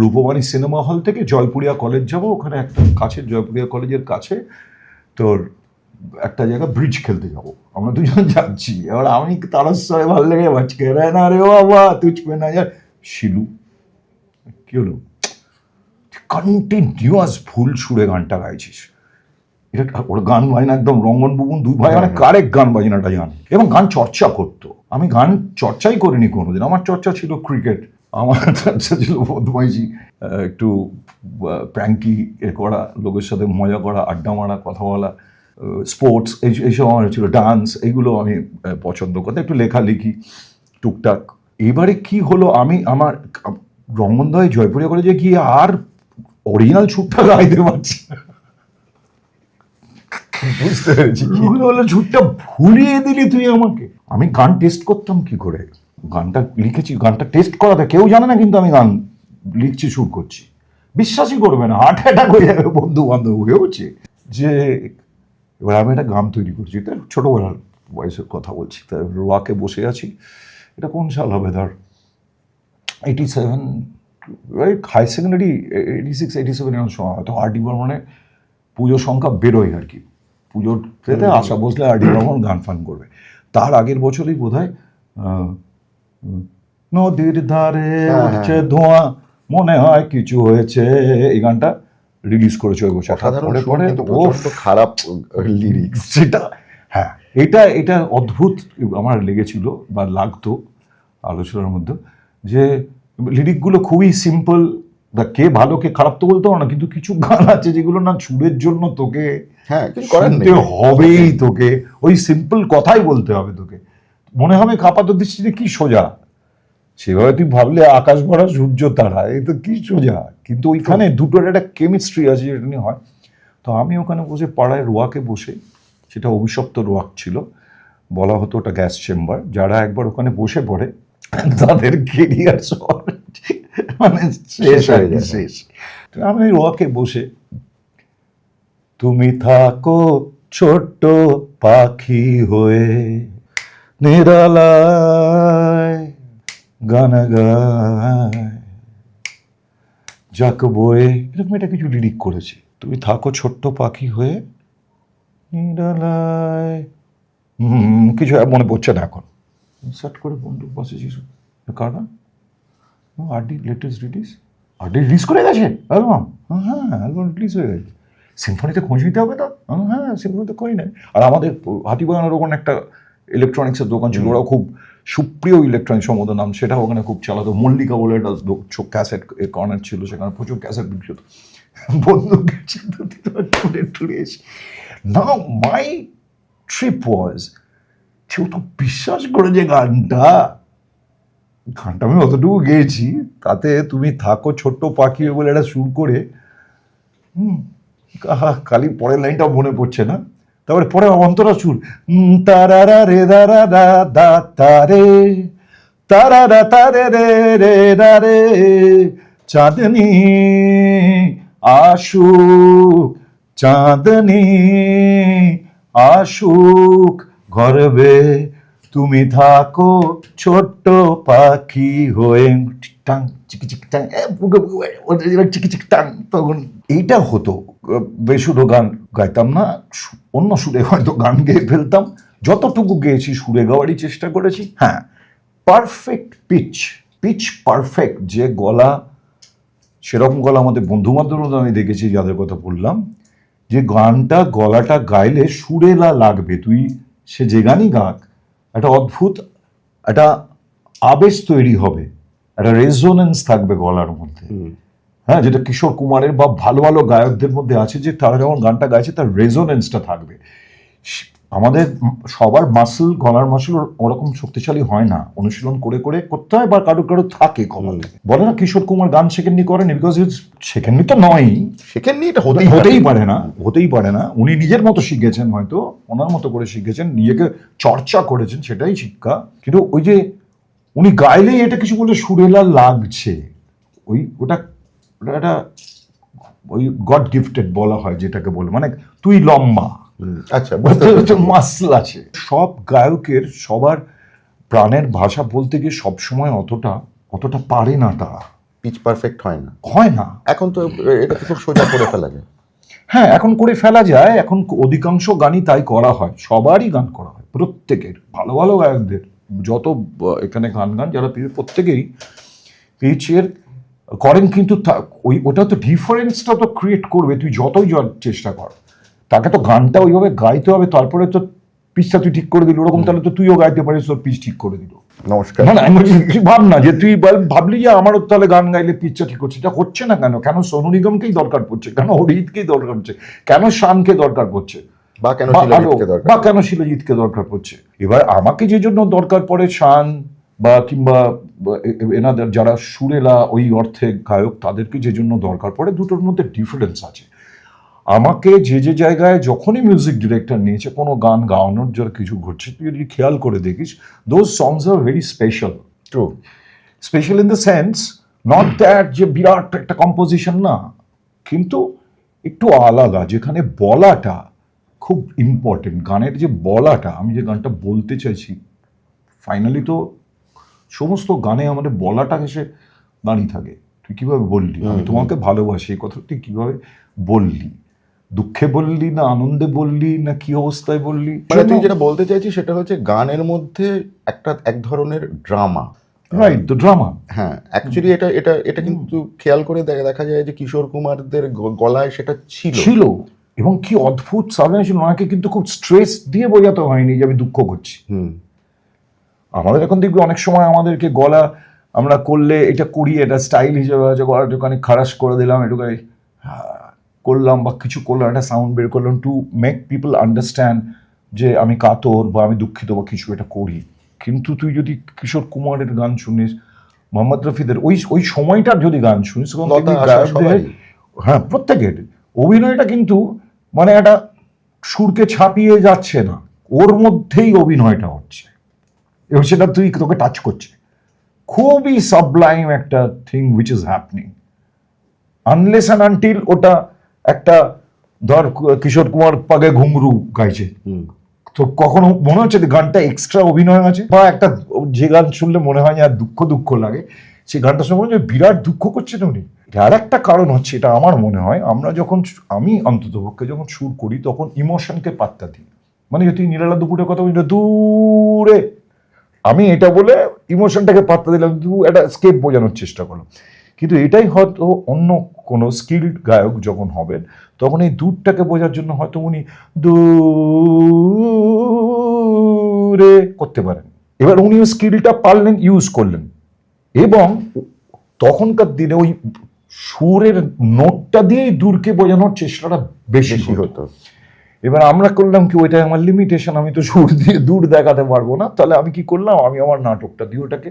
রূপবাণী সিনেমা হল থেকে জয়পুরিয়া কলেজ যাব, ওখানে একটা কাছে, জয়পুরিয়া কলেজের কাছে তোর একটা জায়গা ব্রিজ খেলতে যাব, আমরা দুজন যাচ্ছি। এবার আমি তারস্বরে ভালো লেগে বাজকে রে না রে বাবা তুচ পে না যার শিলু, কি হলো, কন্টিনিউয়াস ভুল সুরে গানটা গাইছিস। এটা ওর গান বাজনা একদম রঙ্গন বুবুন দুই ভাই মানে কারেক্ট গান বাজনাটা জানে, এবং গান চর্চা করতো। আমি গান চর্চাই করিনি কোনোদিন, আমার চর্চা ছিল ক্রিকেট, আমার চর্চা ছিল বদমাইশি, একটু প্র্যাঙ্কি করা, লোকের সাথে মজা করা, আড্ডা মারা, কথা বলা, স্পোর্টস, এইসব আমার ছিল, ডান্স, এইগুলো আমি পছন্দ করতাম, একটু লেখালেখি টুকটাক। এবারে কি হলো, আমি আমার রঙ্গনদয় জয়পুরিয়া কলেজে গিয়ে আর অরিজিনাল সুরটা গাইতে পারছি না। বুঝতে পেরেছি। হলো ঝুটটা ভুলিয়ে দিলি তুই আমাকে। আমি গান টেস্ট করতাম কি করে, গানটা লিখেছি, গানটা টেস্ট করাতে কেউ জানে না, কিন্তু আমি গান লিখছি, শুট করছি, বিশ্বাসই করবে না, হার্ট অ্যাটাক হয়ে যাবে বন্ধু বান্ধব হয়েছে যে। এবার আমি একটা গান তৈরি করছি, এটা ছোটবেলার বয়সের কথা বলছি, তা রোয়াকে বসে আছি, এটা কোন সাল হবে ধর 87, হাই সেকেন্ডারি 86 87 এর সময়, হয়তো আরডি বর্মনের পুজো সংখ্যা বেরোয় আর কি, পুজোর খেতে আশা বসলে আরডি বর্মন গান ফান করবে। তার আগের বছরই বোধ হয় নদীর ধারে উঠছে ধোঁয়া মনে হয় কিছু হয়েছে, এই গানটা রিলিজ করেছে ওই বছর। খারাপ লিরিক্স সেটা, হ্যাঁ, এটা অদ্ভুত আমার লেগেছিল বা লাগতো আলোচনার মধ্যে, যে লিরিকগুলো খুবই সিম্পল, কে ভালো কে খারাপ তো বলতে পারো না, কিন্তু কিছু গান আছে যেগুলো না সুরের জন্য তোকে শুনতে হবেই, তোকে ওই সিম্পল কথাই বলতে হবে, তোকে মনে হবে আপাত দৃষ্টিতে কি সোজা, সেভাবে তুই ভাবলে আকাশ ভরা সূর্য তারা, এই তো কি সোজা, কিন্তু ওইখানে দুটোর একটা কেমিস্ট্রি আছে যেটা নিয়ে হয়। তো আমি ওখানে বসে পাড়ায় রোয়াকে বসে, সেটা অভিশপ্ত রোয়াক ছিল, বলা হতো ওটা গ্যাস চেম্বার, যারা একবার ওখানে বসে পড়ে তাদের কেরিয়ার মানে শেষ হয়ে যায়, শেষ। আমি রোয়াকে বসে, তুমি থাকো ছোট্ট পাখি হয়ে নিরালায় গান গায় যাক বয়ে, এরকম এটা কিছু লিরিক করেছি। তুমি থাকো ছোট্ট পাখি হয়ে নিরালায়, কিছু মনে পড়ছে না এখন, সার্চ করে বন্ধু বসেছি কারণ RD latest release, RD release করে গেছে অ্যালবাম, হ্যাঁ অ্যালবাম রিলিজ হয়ে গেছে, সিম্ফনিতে খোঁজ নিতে হবে তো, হ্যাঁ সিম্ফনিতে করি নাই। আর আমাদের হাতিবাগানের ওখানে একটা ইলেকট্রনিক্সের দোকান ছিল, ওরাও খুব সুপ্রিয় ইলেকট্রনিক্স সম্মত নাম, সেটা ওখানে খুব চালাতো, মল্লিকা বলে একটা ক্যাসেট কর্নার ছিল, সেখানে প্রচুর ক্যাসেট বিক্রি হতো। বন্ধু টুরে এসে না, মাই ট্রিপ ওয়াজ, কেউ তো বিশ্বাস করে যে গানটা আমি অতটুকু গেয়েছি, তাতে তুমি থাকো ছোট্ট পাখি বলে একটা সুর করে, খালি পরের লাইনটাও মনে পড়ছে না, তারপরে পরে অন্তরা সুর, তারারা রে দারা দা দা তারে তারারা তারে রে রে রা রে চাঁদনি আশুক, চাঁদনি আশুক, গর্বে তুমি থাকো ছোট্ট পাখি হয়ে, টাং চিকি চিকি টাং, চিকি চিকি টাং। তখন এইটা হতো। বেসুরো গান গাইতাম না, অন্য সুরে হয়তো গান গেয়ে ফেলতাম। যতটুকু গেয়েছি সুরে গাওয়ারই চেষ্টা করেছি। হ্যাঁ, পারফেক্ট পিচ, পিচ পারফেক্ট, যে গলা, সেরকম গলা আমাদের বন্ধু বান্ধবরা আমি দেখেছি যাদের কথা বললাম, যে গানটা গলাটা গাইলে সুরেলা লাগবে, তুই সে যে গানই গাক একটা অদ্ভুত একটা আবেশ তৈরি হবে, একটা রেজোনেন্স থাকবে গলার মধ্যে। হ্যাঁ, যেটা কিশোর কুমারের বা ভালো ভালো গায়কদের মধ্যে আছে, যে তারা যখন গানটা গাইছে তার রেজোনেন্সটা থাকবে। আমাদের সবার মাসল, গলার মাসল ওরকম শক্তিশালী হয় না, অনুশীলন করে করে করতে হয়, বা কারো কারো থাকে গলাতে। বলে না কিশোর কুমার গান শেখেননি, করেনি, বিকজ শেখেননি তো নয়, সেখানে এটা হতেই পারে না, হতেই পারে না। উনি নিজের মতো শিখেছেন, হয়তো ওনার মতো করে শিখেছেন, নিজেকে চর্চা করেছেন, সেটাই শিক্ষা। কিন্তু ওই যে উনি গাইলেই এটা কিছু বলে সুরেলা লাগছে, ওই ওটা একটা ওই গড গিফটেড বলা হয় যেটাকে বলে, মানে তুই লম্বা, আচ্ছা, মাসল আছে। সব গায়কের সবার প্রাণের ভাষা বলতে গিয়ে সবসময় অতটা পারে না তারা, পিচ পারফেক্ট হয় না, হয় না। এখন তো এটা তো খুব সোজা করে ফেলা যায়। হ্যাঁ, এখন করে ফেলা যায়, এখন অধিকাংশ গানই তাই করা হয়, সবারই গান করা হয়, প্রত্যেকের, ভালো ভালো গায়কদের যত এখানে গান যারা প্রত্যেকেই পিচের করেন। কিন্তু ওটা তো ডিফারেন্সটা তো ক্রিয়েট করবে, তুই যতই চেষ্টা কর, তাকে তো গানটা ওইভাবে গাইতে হবে, তারপরে তো পিচটা তুই ঠিক করে দিল, ওরকম তাহলে তো তুইও গাইতে পারিস, তোর পিচ ঠিক করে দিল। নমস্কার। না, আমি ভাব না যে তুই ভাবলি যে আমারও তাহলে গান গাইলে পিচটা ঠিক হচ্ছে, এটা হচ্ছে না কেন? কেন সোনু নিগমকেই দরকার পড়ছে, কেন অরিজিৎকেই দরকার পড়ছে, কেন শানকে দরকার পড়ছে, বা কেন শিলজিৎকে দরকার পড়ছে? এবার আমাকে যে জন্য দরকার পড়ে শান বা কিংবা এনাদের যারা সুরেলা ওই অর্থে গায়ক, তাদেরকে যে জন্য দরকার পড়ে, দুটোর মধ্যে ডিফারেন্স আছে। আমাকে যে যে জায়গায় যখনই মিউজিক ডিরেক্টর নিয়েছে কোনো গান গাওয়ানোর যারা কিছু ঘটছে, তুই যদি খেয়াল করে দেখিস, those songs are very special. True, special in the sense, not that যে বিরাট একটা কম্পোজিশন না, কিন্তু একটু আলাদা, যেখানে বলাটা খুব ইম্পর্টেন্ট। গানের যে বলাটা, আমি যে গানটা বলতে চাইছি, ফাইনালি তো সমস্ত গানে আমাদের বলাটা এসে দাঁড়িয়ে থাকে। তুই কিভাবে বললি আমি তোমাকে ভালোবাসি, এই কথা তুই কিভাবে বললি, দুঃখে বললি না আনন্দে বললি না কি অবস্থায় বললি? মানে তুই যেটা বলতে চাইছিস সেটা হচ্ছে গানের মধ্যে এক ধরনের ড্রামা, রাইট, দ্য ড্রামা। হ্যাঁ, অ্যাকচুয়ালি এটা কিন্তু খেয়াল করে দেখা যায় যে কিশোর কুমারদের গলায় সেটা ছিল। এবং কি অদ্ভুত সাবলেশন, ওনাকে কিন্তু খুব স্ট্রেস দিয়ে বোঝাতে হয়নি যে আমি দুঃখ করছি। আমাদের এখন দেখবি অনেক সময় আমাদেরকে গলা আমরা করলে এটা করি, এটা স্টাইল হিসেবে আছে, গলা একটুখানি খারাস করে দিলাম, একটুখানি করলাম বা কিছু করলাম, একটা সাউন্ড বের করলাম টু মেক পিপল আন্ডারস্ট্যান্ড যে আমি কাতর বা আমি দুঃখিত বা কিছু এটা করি। কিন্তু তুই যদি কিশোর কুমারের গান শুনিস, মোহাম্মদ রফিদের ওই সময়টার যদি গান শুনিস, হ্যাঁ, প্রত্যেকের অভিনয়টা কিন্তু মানে একটা সুরকে ছাপিয়ে যাচ্ছে না, ওর মধ্যেই অভিনয়টা হচ্ছে, এবং সেটা তোকে টাচ করছে। খুবই সাবলাইম একটা thing which is happening, unless and until ওটা একটা, ধর কিশোর কুমার পাগে ঘুঙরু গাইছে, তো কখনো মনে হচ্ছে যে গানটা এক্সট্রা অভিনয় আছে, বা একটা যে গান শুনলে মনে হয় আর দুঃখ লাগে, সেই গানটা শুনে মনে হয় বিরাট দুঃখ করছেন উনি। আর একটা কারণ হচ্ছে, এটা আমার মনে হয়, আমি অন্ততপক্ষে যখন সুর করি তখন ইমোশনকে পাত্তা দিই। মানে যদি নিরালা দুপুরের কথা বলি, দূরে, আমি এটা বলে ইমোশনটাকে পাত্তা দিলাম, একটা স্কেপ বোঝানোর চেষ্টা করলাম। কিন্তু এটাই হয়তো অন্য কোনো স্কিল্ড গায়ক যখন হবেন, তখন এই দূরটাকে বোঝার জন্য হয়তো উনি দূরে করতে পারেন। এবার উনি স্কিলটা পারলেন, ইউজ করলেন, এবং তখনকার দিনে ওই সুরের নোটটা দিয়েই দূরকে বোঝানোর চেষ্টাটা বেশি হতো। এবার আমরা করলাম কি, ওইটাই আমার লিমিটেশন, আমি তো সুর দিয়ে দূর দেখাতে পারবো না, তাহলে আমি কি করলাম, আমি আমার নাটকটা দিয়ে ওটাকে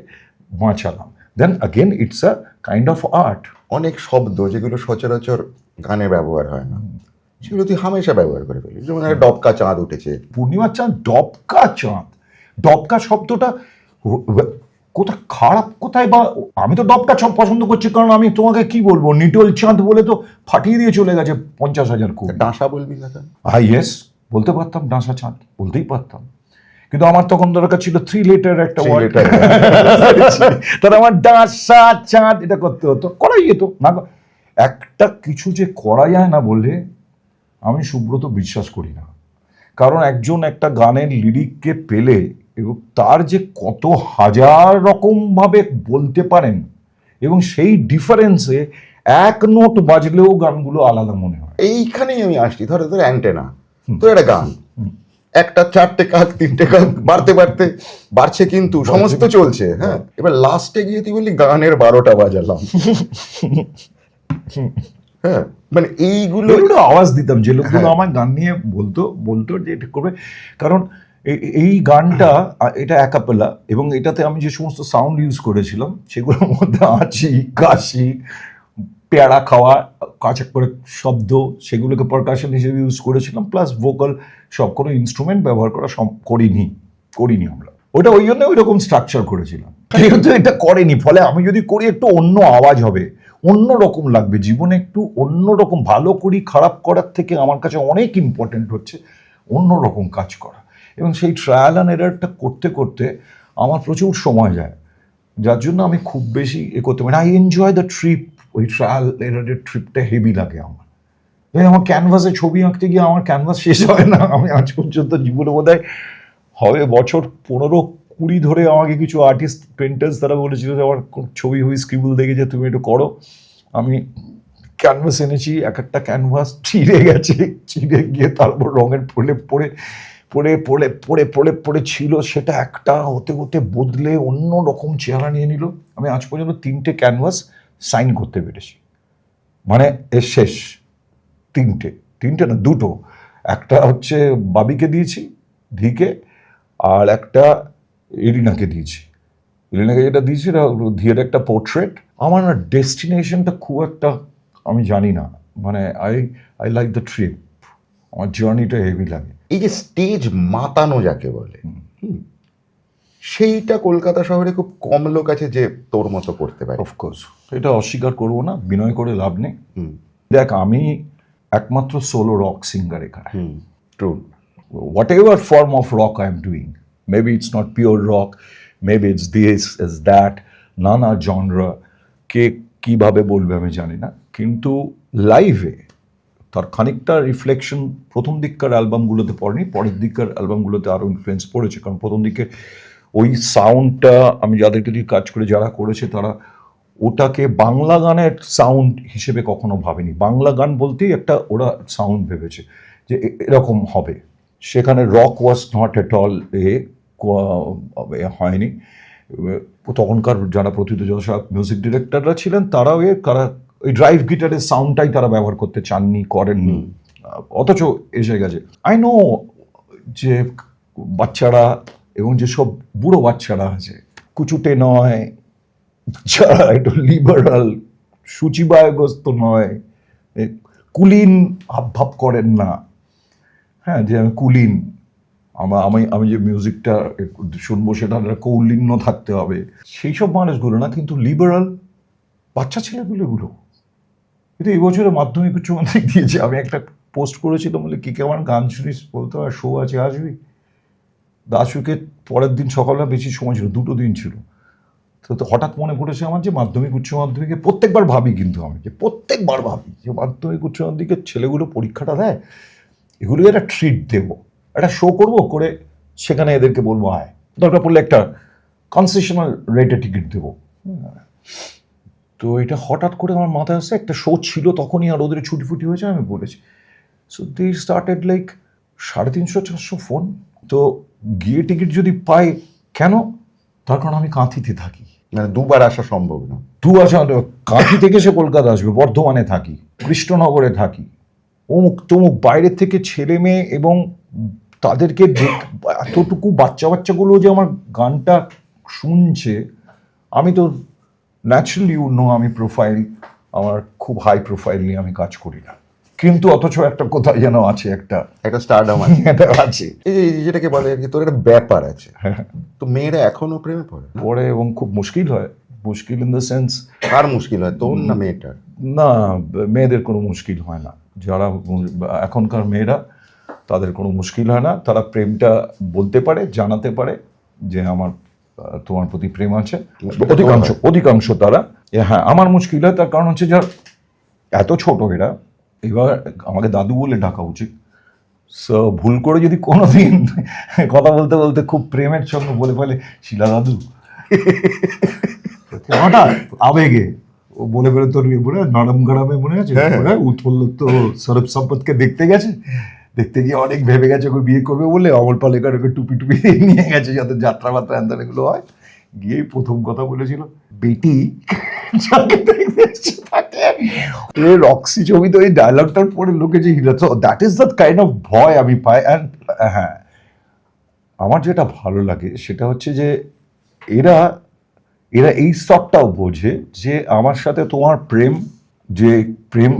বাঁচালাম। Then again it's a kind of art. অনেক শব্দ যেগুলো সচরাচর গানে ব্যবহার হয় না, সেগুলো তুই হামেশা ব্যবহার করে ফেলি। যেমন ডবকা চাঁদ উঠেছে, পূর্ণিমার চাঁদ, ডবকা চাঁদ, ডবকা শব্দটা কোথায় খারাপ কোথায়, বা আমি তো ডবটা সব পছন্দ করছি, কারণ আমি তোমাকে কি বলবো, নিটোল চাঁদ বলে তো ফাটিয়ে দিয়ে চলে গেছে 50,000 কোটি। ডাঁসা বলবি না কেন? ইয়েস, বলতে পারতাম ডাঁসা চাঁদ, বলতেই পারতাম, কিন্তু আমার তখন দরকার ছিল 3 লেটার একটা Three ওয়ার্ড, letter। তাহলে আমার ডাঁসা চাঁদ এটা করতে হতো, করাই যেত না। একটা কিছু যে করা যায় না বলে আমি সুব্রত বিশ্বাস করি না, কারণ একজন একটা গানের লিরিককে পেলে এবং তার যে কত হাজার রকম ভাবে বলতে পারেন, এবং সেই ডিফারেন্সে এক নোট বাজলেও গানগুলো আলাদা মনে হয়। এইখানেই আমি আসছি, ধরো তোর অ্যান্টেনা, তোর একটা গান, একটা 4টে কাক 3টে কাক বাড়তে বাড়তে বাড়ছে, কিন্তু সমস্ত চলছে, হ্যাঁ, এবার লাস্টে গিয়ে তুই বললি গানের 12টা বাজালাম। হ্যাঁ, মানে এইগুলো এগুলো আওয়াজ দিতাম, যে লোকগুলো আমার গান নিয়ে বলতো যে এটা করবে, কারণ এই গানটা এটা অ্যাকাপেলা, এবং এটাতে আমি যে সমস্ত সাউন্ড ইউজ করেছিলাম সেগুলোর মধ্যে আছি, কাশি, পেয়ারা খাওয়া, কাঁচা করে শব্দ, সেগুলোকে পারকাশন হিসেবে ইউজ করেছিলাম, প্লাস ভোকাল, সব কোনো ইনস্ট্রুমেন্ট ব্যবহার করা করিনি আমরা। ওটা ওই জন্য ওই রকম স্ট্রাকচার করেছিলাম, কিন্তু এটা করেনি, ফলে আমি যদি করি একটু অন্য আওয়াজ হবে, অন্য রকম লাগবে, জীবনে একটু অন্য রকম, ভালো করি খারাপ করার থেকে আমার কাছে অনেক ইম্পর্টেন্ট হচ্ছে অন্য রকম কাজ করা, এবং সেই ট্রায়াল অ্যান্ড এরারটা করতে করতে আমার প্রচুর সময় যায়, যার জন্য আমি খুব বেশি করতে পারি। আই এনজয় দ্য ট্রিপ, ওই ট্রায়াল এরারের ট্রিপটা হেভি লাগে আমার। আমার ক্যানভাসে ছবি আঁকতে গিয়ে আমার ক্যানভাস শেষ হয় না, আমি আজ পর্যন্ত জীবনে বোধহয় হবে বছর 15-20 ধরে আমাকে কিছু আর্টিস্ট পেন্টার্স তারা বলেছিল যে আমার ছবি স্ক্রিবল দেখে যে তুমি একটু করো, আমি ক্যানভাস এনেছি, এক একটা ক্যানভাস চিড়ে গেছে, চিড়ে গিয়ে তারপর রঙের পড়ে ছিল, সেটা একটা হতে হতে বদলে অন্য রকম চেহারা নিয়ে নিল। আমি আজ পর্যন্ত 3টে ক্যানভাস সাইন করতে পেরেছি, মানে এর শেষ 3টে না 2টো, একটা হচ্ছে বাবিকে দিয়েছি ধিকে, আর একটা এরিনাকে দিয়েছি। এরিনাকে যেটা দিয়েছি ধিয়ের একটা পোর্ট্রেট। আমার না ডেস্টিনেশনটা খুব একটা আমি জানি না, মানে আই লাইক দ্য ট্রিপ, আমার জার্নিটা হেভি লাগে। এই যে স্টেজ মাতানো যাকে বলে, সেইটা কলকাতা শহরে খুব কম লোক আছে যে তোর মতো করতে পারে। অফকোর্স, এটা অস্বীকার করবো না, বিনয় করে লাভ নেই। দেখ, আমি একমাত্র সোলো রক সিঙ্গার এখানে। True. Whatever form of rock I'm doing, maybe it's not pure rock, maybe it's this, it's that, নানা জনরা, কে কিভাবে বলবে আমি জানি না, কিন্তু লাইভে তার খানিকটা রিফ্লেকশন প্রথম দিককার অ্যালবামগুলোতে পড়েনি, পরের দিককার অ্যালবামগুলোতে আরও ইনফ্লুয়েন্স পড়েছে, কারণ প্রথম দিকে ওই সাউন্ডটা আমি যাদেরকে দিয়ে কাজ করে যারা করেছে তারা ওটাকে বাংলা গানের সাউন্ড হিসেবে কখনো ভাবেনি। বাংলা গান বলতেই একটা ওরা সাউন্ড ভেবেছে যে এরকম হবে, সেখানে rock was not at all হয়নি। তখনকার যারা প্রথিতযশা মিউজিক ডিরেক্টররা ছিলেন তারাও ওই ড্রাইভ গিটারের সাউন্ডটাই তারা ব্যবহার করতে চাননি, করেননি, অথচ এসে গেছে। আই নো যে বাচ্চারা এবং যেসব বুড়ো বাচ্চারা আছে, কুচুটে নয়, যারা একটু লিবারাল, সূচিবায়গ্রস্ত নয়, কুলীন হাবভাব করেন না, হ্যাঁ, যে আমি কুলীন, আমি যে মিউজিকটা শুনবো সেটা কৌলিন্য থাকতে হবে, সেই সব মানুষগুলো না, কিন্তু লিবারাল বাচ্চা ছেলেগুলোগুলো। কিন্তু এই বছরে মাধ্যমিক উচ্চ মাধ্যমিক দিয়েছে, আমি একটা পোস্ট করেছিলাম বলে কি আমার গান শুনিস, বলতে হয় শো আছে আসবি। দাসুকে পরের দিন সকালবেলা বেশি সময় ছিল, 2টো দিন ছিল, তো হঠাৎ মনে পড়েছে আমার যে মাধ্যমিক উচ্চ মাধ্যমিকে প্রত্যেকবার ভাবি, কিন্তু আমি যে প্রত্যেকবার ভাবি যে মাধ্যমিক উচ্চ মাধ্যমিকের ছেলেগুলো পরীক্ষাটা দেয়, এগুলোকে একটা ট্রিট দেবো, একটা শো করবো, করে সেখানে এদেরকে বলবো আয়, দরকার পড়লে একটা কনসেশনাল রেটে টিকিট দেবো। তো এটা হঠাৎ করে আমার মাথায় আসছে, একটা শো ছিল তখনই, আর ওদের ছুটি ফুটি হয়েছে, আমি বলেছি। So they started like 350-400 phone. তো গিয়ে টিকিট যদি পাই, কেন? তার কারণ আমি কাঁথিতে থাকি, মানে দুবার আসা সম্ভব না। কাঁথি থেকে সে কলকাতা আসবে, বর্ধমানে থাকি, কৃষ্ণনগরে থাকি, অমুক তমুক বাইরের থেকে ছেলে মেয়ে, এবং তাদেরকে এতটুকু বাচ্চাগুলো যে আমার গানটা শুনছে, আমি তো ন্যাচারালি আমি প্রোফাইল, আমার খুব হাই প্রোফাইল নিয়ে আমি কাজ করি না, কিন্তু অথচ একটা কোথায় যেন আছে, একটা একটা স্টারডাম আছে। এটা আছে। এই যেটাকে বলে আর কি, তোর একটা ব্যাপার আছে। তো মেয়েরা এখনো প্রেমে পড়ে না? পরে, এবং খুব মুশকিল হয়। মুশকিল ইন দ্য সেন্স, কার মুশকিল হয়, তোর না মেয়েটার? না, মেয়েদের কোনো মুশকিল হয় না। যারা এখনকার মেয়েরা, তাদের কোনো মুশকিল হয় না। তারা প্রেমটা বলতে পারে, জানাতে পারে যে আমার তোমার প্রতি প্রেম আছে। অধিকাংশ তারা। হ্যাঁ, আমার মুশকিল হয়, তার কারণ হচ্ছে যার এত ছোট এরা, এবার আমাকে দাদু বলে ডাকা উচিত। সো ভুল করে যদি কোনোদিন কথা বলতে বলতে খুব প্রেমের সঙ্গে বলে ফেলে শিলা দাদু, হঠাৎ আবেগে ও বলে ফেলে, তোর বলে নরম গরমে মনে আছে উৎপল তো সৌরভ সম্পদকে দেখতে গেছে, দেখতে গিয়ে অনেক ভেবে গেছে ওকে বিয়ে করবে বলে, অমল পালেকার ওকে টুপি টুপি নিয়ে গেছে যাতে যাত্রা বাত্রা এন্দান এগুলো হয়। গিয়েই প্রথম কথা বলেছিল, বেটি যাকে দেখতে এসছে তাকে। রক্সি ছবিতে ওই ডায়লগটার পরে লোকে যে হিরো, তো that is the kind of ভয় আমি পাই। অ্যান্ড হ্যাঁ, আমার যেটা ভালো লাগে সেটা হচ্ছে যে এরা এই স্তরটাও বোঝে যে আমার সাথে তোমার যে প্রেম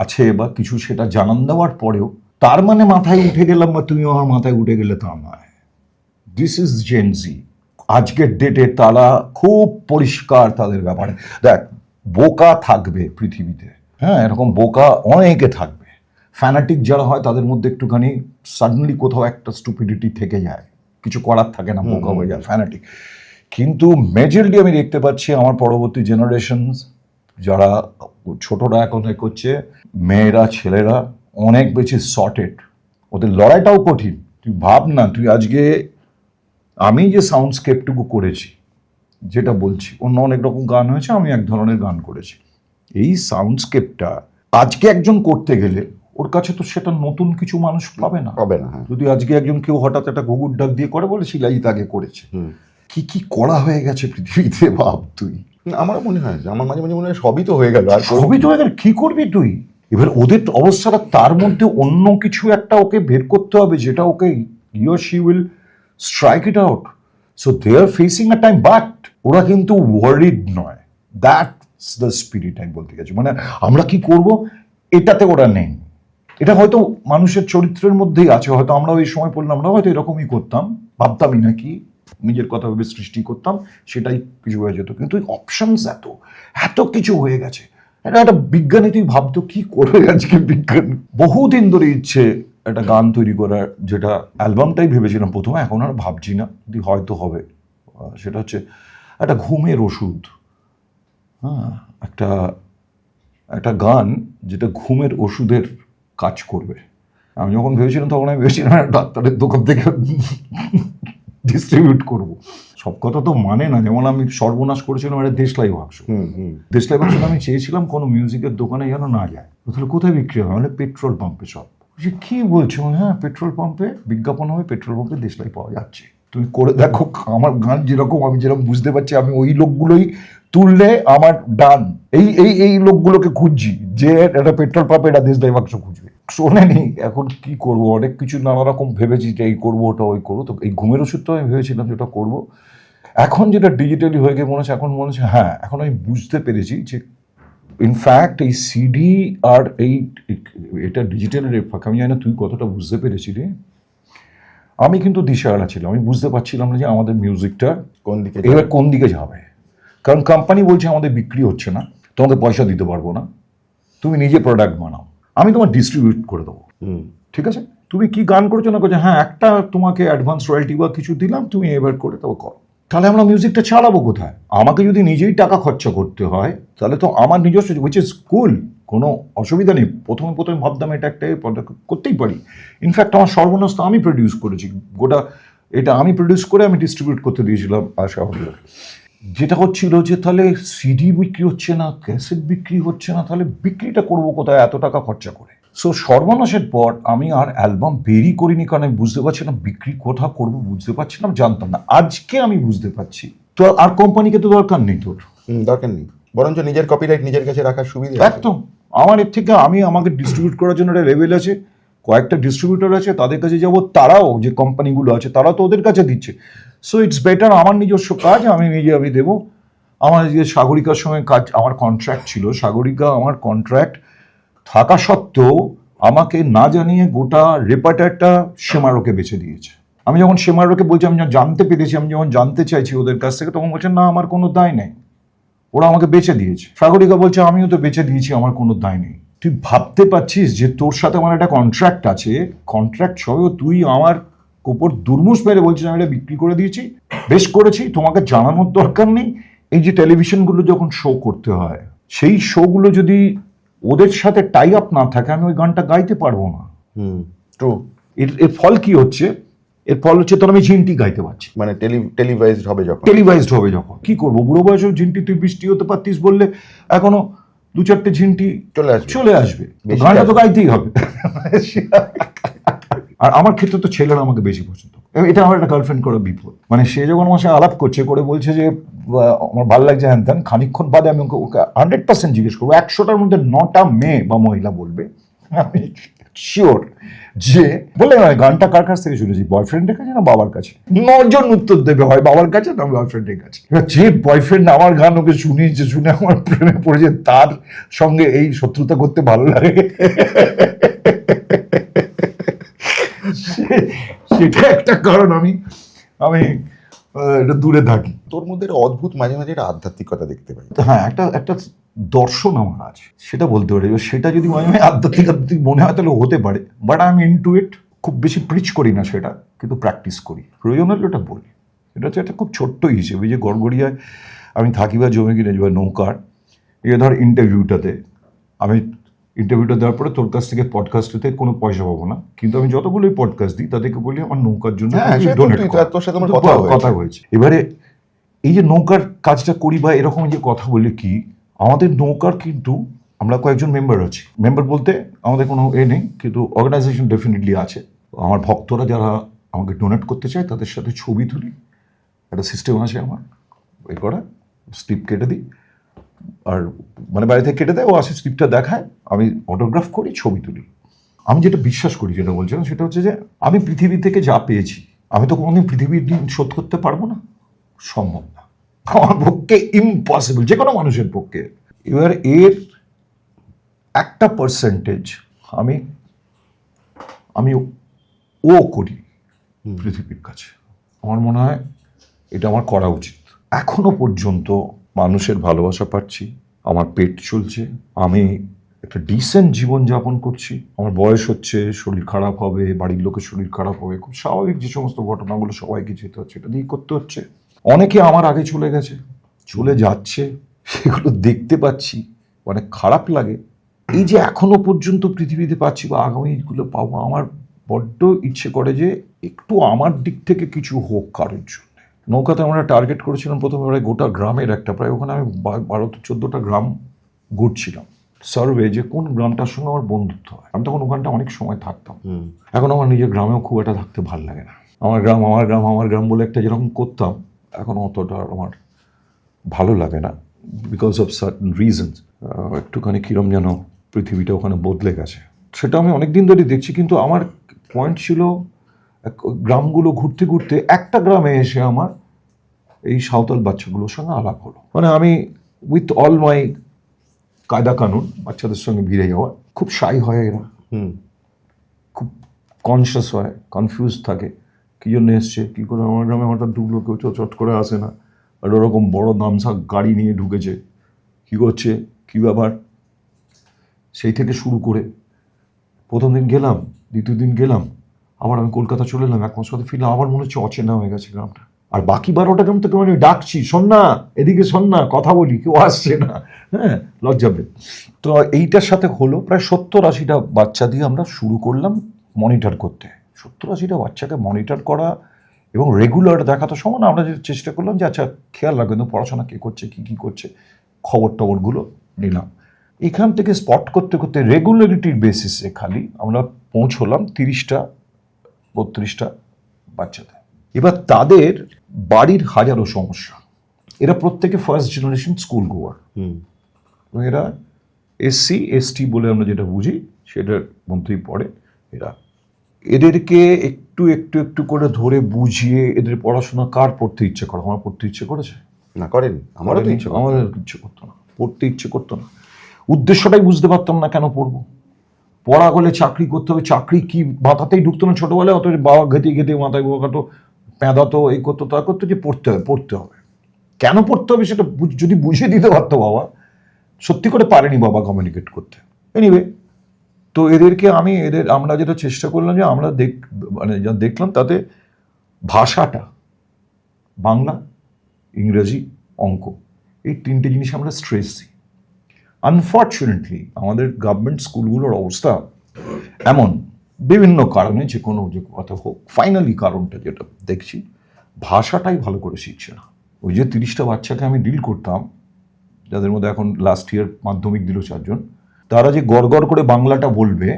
আছে বা কিছু, সেটা জানান দেওয়ার পরেও তার মানে মাথায় উঠে গেলাম বা তুমি আমার মাথায় উঠে গেলে তা নয়। This is Gen Z. আজকের ডেটে তারা খুব পরিষ্কার তাদের ব্যাপারে। দেখ, বোকা থাকবে পৃথিবীতে, হ্যাঁ, এরকম বোকা অনেকে থাকবে। ফ্যানাটিক যারা হয় তাদের মধ্যে একটুখানি সাডেনলি কোথাও একটা স্টুপিডিটি থেকে যায়, কিছু করার থাকে না, বোকা হয়ে যায়, ফ্যানাটিক। কিন্তু মেজরলি আমি দেখতে পাচ্ছি আমার পরবর্তী জেনারেশন, যারা ছোটরা এখন করছে, মেয়েরা ছেলেরা অনেক বেশি সর্টেড। ওদের লড়াইটাও কঠিন। তুই ভাব না, তুই আজকে আমি যে সাউন্ডস্কেপটুকু করেছি, যেটা বলছি, অন্য অনেক রকম গান হয়েছে, আমি এক ধরনের গান করেছি। এই সাউন্ডস্কেপটা আজকে একজন করতে গেলে ওর কাছে তো সেটা নতুন কিছু মানুষ পাবে না। যদি আজকে একজন কেউ হঠাৎ একটা ঘুঘুর ডাক দিয়ে করে বলে শিলাই তাকে করেছে, কি করা হয়ে গেছে পৃথিবীতে, ভাব তুই। আমার মনে হয়, আমার মাঝে মাঝে মনে হয় সবই তো হয়ে গেল, আর সবই তো হয়ে গেল, কি করবি তুই এবার? ওদের অবস্থাটা, তার মধ্যে অন্য কিছু একটা ওকে বের করতে হবে, যেটা okay he or she will strike it out. So they are facing a time, but ওরা কিন্তু ওয়ারিড নয়। দ্যাটস দ্য স্পিরিট আমি বলতে গেছি। মানে আমরা কি করব এটাতে ওরা নেই। এটা হয়তো মানুষের চরিত্রের মধ্যেই আছে, হয়তো আমরা ওই সময় পড়লাম, আমরা হয়তো এরকমই করতাম, ভাবতামই না কি, নিজের কথা ভেবে সৃষ্টি করতাম, সেটাই কিছু হয়ে যেত। কিন্তু অপশনস এত কিছু হয়ে গেছে। এটা একটা বিজ্ঞানী, তুই ভাবতো কি করবে আজকে বিজ্ঞান। বহুদিন ধরে ইচ্ছে একটা গান তৈরি করার, যেটা অ্যালবামটাই ভেবেছিলাম প্রথমে, এখন আর ভাবছি না, হয়তো হবে। সেটা হচ্ছে একটা ঘুমের ওষুধ। হ্যাঁ, একটা গান যেটা ঘুমের ওষুধের কাজ করবে। আমি যখন ভেবেছিলাম তখন আমি ভেবেছিলাম ডাক্তারের দোকান থেকে ডিস্ট্রিবিউট করব। সব কথা তো মানে না। যেমন আমি সর্বনাশ করেছিলাম একটা দেশলাই বাক্স। দেশলাই বাক্স আমি চেয়েছিলাম কোনো মিউজিকের দোকানে যেন না যায়। তাহলে কোথায় বিক্রি হবে? মানে পেট্রোল পাম্পে সব। কি বলছো? হ্যাঁ, পেট্রোল পাম্পে বিজ্ঞাপন হবে, পেট্রোল পাম্পে দেশলাই পাওয়া যাচ্ছে। তুমি করে দেখো। আমার গান যেরকম, আমি যেরকম বুঝতে পারছি, আমি ওই লোকগুলোই তুললে আমার ডান। এই লোকগুলোকে খুঁজছি যে একটা পেট্রোল পাম্পে এটা দেশলাই বাক্স খুঁজবে। শোনেনি, এখন কি করব, অনেক কিছু নানা রকম ভেবেছি যে এই করবো, ওটা ওই করবো। তো এই ঘুমের ওষুধটা আমি ভেবেছিলাম যেটা করবো। এখন যেটা ডিজিটালি হয়ে গিয়ে মনে হচ্ছে, এখন মনে হচ্ছে হ্যাঁ, এখন আমি বুঝতে পেরেছি যে ইনফ্যাক্ট এই সিডি আর এটা ডিজিটালের ফাঁকা। আমি জানি না তুই কতটা বুঝতে পেরেছিলি। আমি কিন্তু দিশেহারা ছিলাম, আমি বুঝতে পারছিলাম না যে আমাদের মিউজিকটা এবার কোন দিকে যাবে। কারণ কোম্পানি বলছে আমাদের বিক্রি হচ্ছে না, তোমাকে পয়সা দিতে পারবো না, তুমি নিজে প্রোডাক্ট বানাও, আমি তোমার ডিস্ট্রিবিউট করে দেবো। ঠিক আছে, তুমি কি গান করছো না করছো, হ্যাঁ একটা তোমাকে অ্যাডভান্স রয়্যালটি বা কিছু দিলাম, তুমি এবার করে তবে করো। তাহলে আমরা মিউজিকটা ছাড়াবো কোথায়? আমাকে যদি নিজেই টাকা খরচা করতে হয়, তাহলে তো আমার নিজস্ব, উইচ ইজ কুল, কোনো অসুবিধা নেই। প্রথমে ভাবতাম এটা একটা করতেই পারি। ইনফ্যাক্ট আমার সর্বনাশ তো আমি প্রডিউস করেছি, গোটা এটা আমি প্রডিউস করে আমি ডিস্ট্রিবিউট করতে দিয়েছিলাম আশা হলো। যেটা হচ্ছিল যে তাহলে সিডি বিক্রি হচ্ছে না, ক্যাসেট বিক্রি হচ্ছে না, তাহলে বিক্রিটা করবো কোথায় এত টাকা খরচা করে? সো সর্বনাশের পর আমি আর অ্যালবাম বেরই করিনি, কারণ আমি বুঝতে পারছিলাম বিক্রি কোথা করবো, বুঝতে পারছিলাম, জানতাম না। আজকে আমি বুঝতে পারছি। তো আর কোম্পানিকে তো দরকার নেই, তোর দরকার নেই, বরঞ্চ নিজের কপিরাইট নিজের কাছে রাখার সুবিধা একদম। আমার এর থেকে আমাকে ডিস্ট্রিবিউট করার জন্য একটা লেভেল আছে, কয়েকটা ডিস্ট্রিবিউটর আছে, তাদের কাছে যাবো, তারাও যে কোম্পানিগুলো আছে তারা তো ওদের কাছে দিচ্ছে। সো ইটস বেটার আমার নিজস্ব কাজ আমি দেবো। আমার যে সাগরিকার সঙ্গে কাজ, আমার কন্ট্রাক্ট ছিল, সাগরিকা আমার কন্ট্রাক্ট থাকা সত্ত্বেও আমাকে না জানিয়ে গোটা রেপার্টারটা সেমারোকে বেছে দিয়েছে। আমি যখন সেমারোকে বলছি, আমি যখন জানতে পেরেছি, আমি যখন জানতে চাইছি ওদের কাছ থেকে, তখন বলছেন না আমার কোনো দায় নেই, ওরা আমাকে বেছে দিয়েছে। সাগরিকা বলছে আমিও তো বেছে দিয়েছি, আমার কোনো দায় নেই। তুই ভাবতে পারছিস যে তোর সাথে আমার একটা কন্ট্রাক্ট আছে, কন্ট্রাক্ট সবেও তুই আমার উপর দুর্মুষ মেরে বলছিস আমি এটা বিক্রি করে দিয়েছি, বেশ করেছি, তোমাকে জানানোর দরকার নেই। এই যে টেলিভিশনগুলো যখন শো করতে হয়, সেই শোগুলো যদি ওদের সাথে টাই আপ না থাকে, আমি ওই গানটা গাইতে পারবো না। ট্রু। এর ফল কি হচ্ছে? এর ফল হচ্ছে তোর আমি ঝিনটি গাইতে পারছি, মানে টেলিভাইজড হবে যখন, টেলিভাইজড হবে যখন। কি করবো, বুড়ো বয়সেও ঝিনটি তুই বৃষ্টি হতে পারতিস বললে এখনো 2-4টে ঝিনটি চলে আসবে, গানটা তো গাইতেই হবে। আর আমার ক্ষেত্রে তো ছেলেরা আমাকে বেশি পছন্দ, এটা আমার একটা গার্লফ্রেন্ড করে বিপদ। মানে সে যখন আমার সাথে আলাপ করছে, করে বলছে যে আমার ভালো লাগছে হ্যান ত্যান, খানিকক্ষণ বাদে আমি ওকে 100% জিজ্ঞেস করবো 100টার মধ্যে 9টা মেয়ে বা মহিলা বলবে, আমি শিওর যে বলে গানটা কার কাছ থেকে শুনেছি, বয়ফ্রেন্ডের কাছে না বাবার কাছে। 9জন উত্তর দেবে, হয় বাবার কাছে না বয়ফ্রেন্ডের কাছে। যে বয়ফ্রেন্ড আমার গান ওকে শুনিয়েছে, শুনে আমার প্রেমে পড়েছে, তার সঙ্গে এই শত্রুতা করতে ভালো লাগে, সেটা একটা কারণ আমি এটা দূরে থাকি। তোর মধ্যে একটা অদ্ভুত মাঝে মাঝে একটা আধ্যাত্মিকতা দেখতে পাই। হ্যাঁ, একটা দর্শন আমার আছে, সেটা বলতে পারি। সেটা যদি মাঝে মাঝে আধ্যাত্মিক মনে হয় তাহলে হতে পারে, বাট আই এম ইনটু ইট। খুব বেশি প্রিচ করি না সেটা, কিন্তু প্র্যাকটিস করি, প্রয়োজন হলে ওটা বলি। এটা হচ্ছে একটা খুব ছোট্ট হিসেবে, যে গড়গড়িয়ায় আমি থাকি বা জমি কিনে বা নৌকার, এই ধর ইন্টারভিউটাতে আমি ইন্টারভিউটা দেওয়ার পরে তোর কাছ থেকে পডকাস্টে কোনো পয়সা পাবো না, কিন্তু আমি যতগুলোই পডকাস্ট দিই তাদেরকে বলি আমার নৌকার জন্য কথা হয়েছে। এবারে এই যে নৌকার কাজটা করি বা এরকম যে কথা বলি, কি আমাদের নৌকার কিন্তু আমরা কয়েকজন মেম্বার আছি। মেম্বার বলতে আমাদের কোনো নেই, কিন্তু অর্গানাইজেশন ডেফিনেটলি আছে। আমার ভক্তরা যারা আমাকে ডোনেট করতে চায় তাদের সাথে ছবি তুলি, একটা সিস্টেম আছে আমার এই করা, স্লিপ কেটে দিই, আর মানে বাড়ি থেকে কেটে দেয়, ও আসে স্লিপটা দেখায়, আমি অটোগ্রাফ করি, ছবি তুলি। আমি যেটা বিশ্বাস করি, যেটা বলছিলাম, সেটা হচ্ছে যে আমি পৃথিবী থেকে যা পেয়েছি, আমি তো কোনোদিন পৃথিবীর ঋণ শোধ করতে পারবো না, সম্ভব না, আমার পক্ষে ইম্পসিবল, যে কোনো মানুষের পক্ষে। এবার এর একটা পার্সেন্টেজ আমি ও করি পৃথিবীর কাছে। আমার মনে হয় এটা আমার করা উচিত। এখনো পর্যন্ত মানুষের ভালোবাসা পাচ্ছি, আমার পেট চলছে, আমি একটা ডিসেন্ট জীবনযাপন করছি। আমার বয়স হচ্ছে, শরীর খারাপ হবে, বাড়ির লোকের শরীর খারাপ হবে, খুব স্বাভাবিক যে সমস্ত ঘটনাগুলো সবাইকে যেতে হচ্ছে, এটা দিয়ে করতে হচ্ছে। অনেকে আমার আগে চলে গেছে, চলে যাচ্ছে, সেগুলো দেখতে পাচ্ছি, অনেক খারাপ লাগে। এই যে এখনো পর্যন্ত পৃথিবীতে পাচ্ছি বা আগামীগুলো পাবো, আমার বড্ড ইচ্ছে করে যে একটু আমার দিক থেকে কিছু হোক কারোর জন্য। নৌকাতে আমরা টার্গেট করেছিলাম প্রথমে প্রায় গোটা গ্রামের একটা, প্রায় ওখানে আমি 12-14টা গ্রাম ঘুরছিলাম, সার্ভে যে কোন গ্রামটার সঙ্গে আমার বন্ধুত্ব হয়। আমি তখন ওখানটা অনেক সময় থাকতাম, এখন আমার নিজের গ্রামেও খুব একটা থাকতে ভালো লাগে না। আমার গ্রাম বলে একটা যেরকম করতাম, এখন অতটা আমার ভালো লাগে না, বিকজ অফ সার্টেন রিজনস। একটুখানি কিরম যেন পৃথিবীটা ওখানে বদলে গেছে, সেটা আমি অনেকদিন ধরে দেখছি। কিন্তু আমার পয়েন্ট ছিল, গ্রামগুলো ঘুরতে ঘুরতে একটা গ্রামে এসে আমার এই সাঁওতাল বাচ্চাগুলোর সঙ্গে আলাপ হলো। মানে আমি উইথ অল মাই কায়দা কানুন বাচ্চাদের সঙ্গে ভিড়ে যাওয়া, খুব শাই হয় এরা, খুব কনসিয়াস হয়, কনফিউজ থাকে কী জন্য এসছে, কী করে আমার গ্রামে হঠাৎ ঢুকলো, কেউ চট করে আসে না, আর ওরকম বড় দামসা গাড়ি নিয়ে ঢুকেছে, কী করছে, কী ব্যাপার। সেই থেকে শুরু করে প্রথম দিন গেলাম, দ্বিতীয় দিন গেলাম, আবার আমি কলকাতা চলে এলাম, 1 মাস সাথে ফিরলাম, আবার মনে হচ্ছে অচেনা হয়ে গেছে গ্রামটা। আর বাকি 12টা গ্রাম থেকে আমি ডাকছি, শোন না এদিকে, শোন না কথা বলি, কেউ আসছে না, হ্যাঁ লজ্জা পেয়ে। তো এইটার সাথে হলো প্রায় 70-80টা বাচ্চা দিয়ে আমরা শুরু করলাম মনিটর করতে। 70-80টা বাচ্চাকে মনিটর করা এবং রেগুলার দেখা তো সমান। আমরা যে চেষ্টা করলাম যে আচ্ছা খেয়াল রাখবেন কিন্তু পড়াশোনা কে করছে, কী করছে, খবর টবরগুলো নিলাম। এখান থেকে স্পট করতে করতে রেগুলারিটির বেসিসে খালি আমরা পৌঁছলাম 30টা-32টা বাচ্চাতে। এবার তাদের বাড়ির হাজারো সমস্যা, এরা প্রত্যেকে ফার্স্ট জেনারেশন স্কুল গোয়ার, এবং এরা SC ST বলে আমরা যেটা বুঝি সেটার মধ্যেই পড়ে। এদেরকে একটু একটু একটু করে ধরে বুঝিয়ে এদের পড়াশোনা কার পড়তে ইচ্ছে করে? আমার পড়তে ইচ্ছে করেছে না, করেনি, আমাদের ইচ্ছে করতো না, পড়তে ইচ্ছে করতো না, উদ্দেশ্যটাই বুঝতে পারতাম না কেন পড়বো। পড়া হলে চাকরি করতে হবে, চাকরি কি মাথাতেই ঢুকতো না ছোটবেলায়, অত বাবা ঘেতে মাথায় বোকাটো প্যাঁদাতো, এই করতো তা করতো, যে পড়তে হবে। কেন পড়তে হবে সেটা যদি বুঝিয়ে দিতে পারতো বাবা, সত্যি করে পারেনি বাবা কমিউনিকেট করতে। এনিওয়ে, তো আমরা যেটা চেষ্টা করলাম যে আমরা মানে যা দেখলাম তাতে ভাষাটা, বাংলা, ইংরেজি, অঙ্ক, এই তিনটে জিনিস আমরা স্ট্রেস দিই। আনফর্চুনেটলি আমাদের গভর্নমেন্ট স্কুলগুলোর অবস্থা এমন, বিভিন্ন কারণে, যে কথা হোক, ফাইনালি কারণটা যেটা দেখছি, ভাষাটাই ভালো করে শিখছে না। ওই যে 30টা বাচ্চাকে আমি ডিল করতাম, যাদের মধ্যে এখন লাস্ট ইয়ার মাধ্যমিক দিল 4 জন, তারা যে গড় করে বাংলাটা বলবে,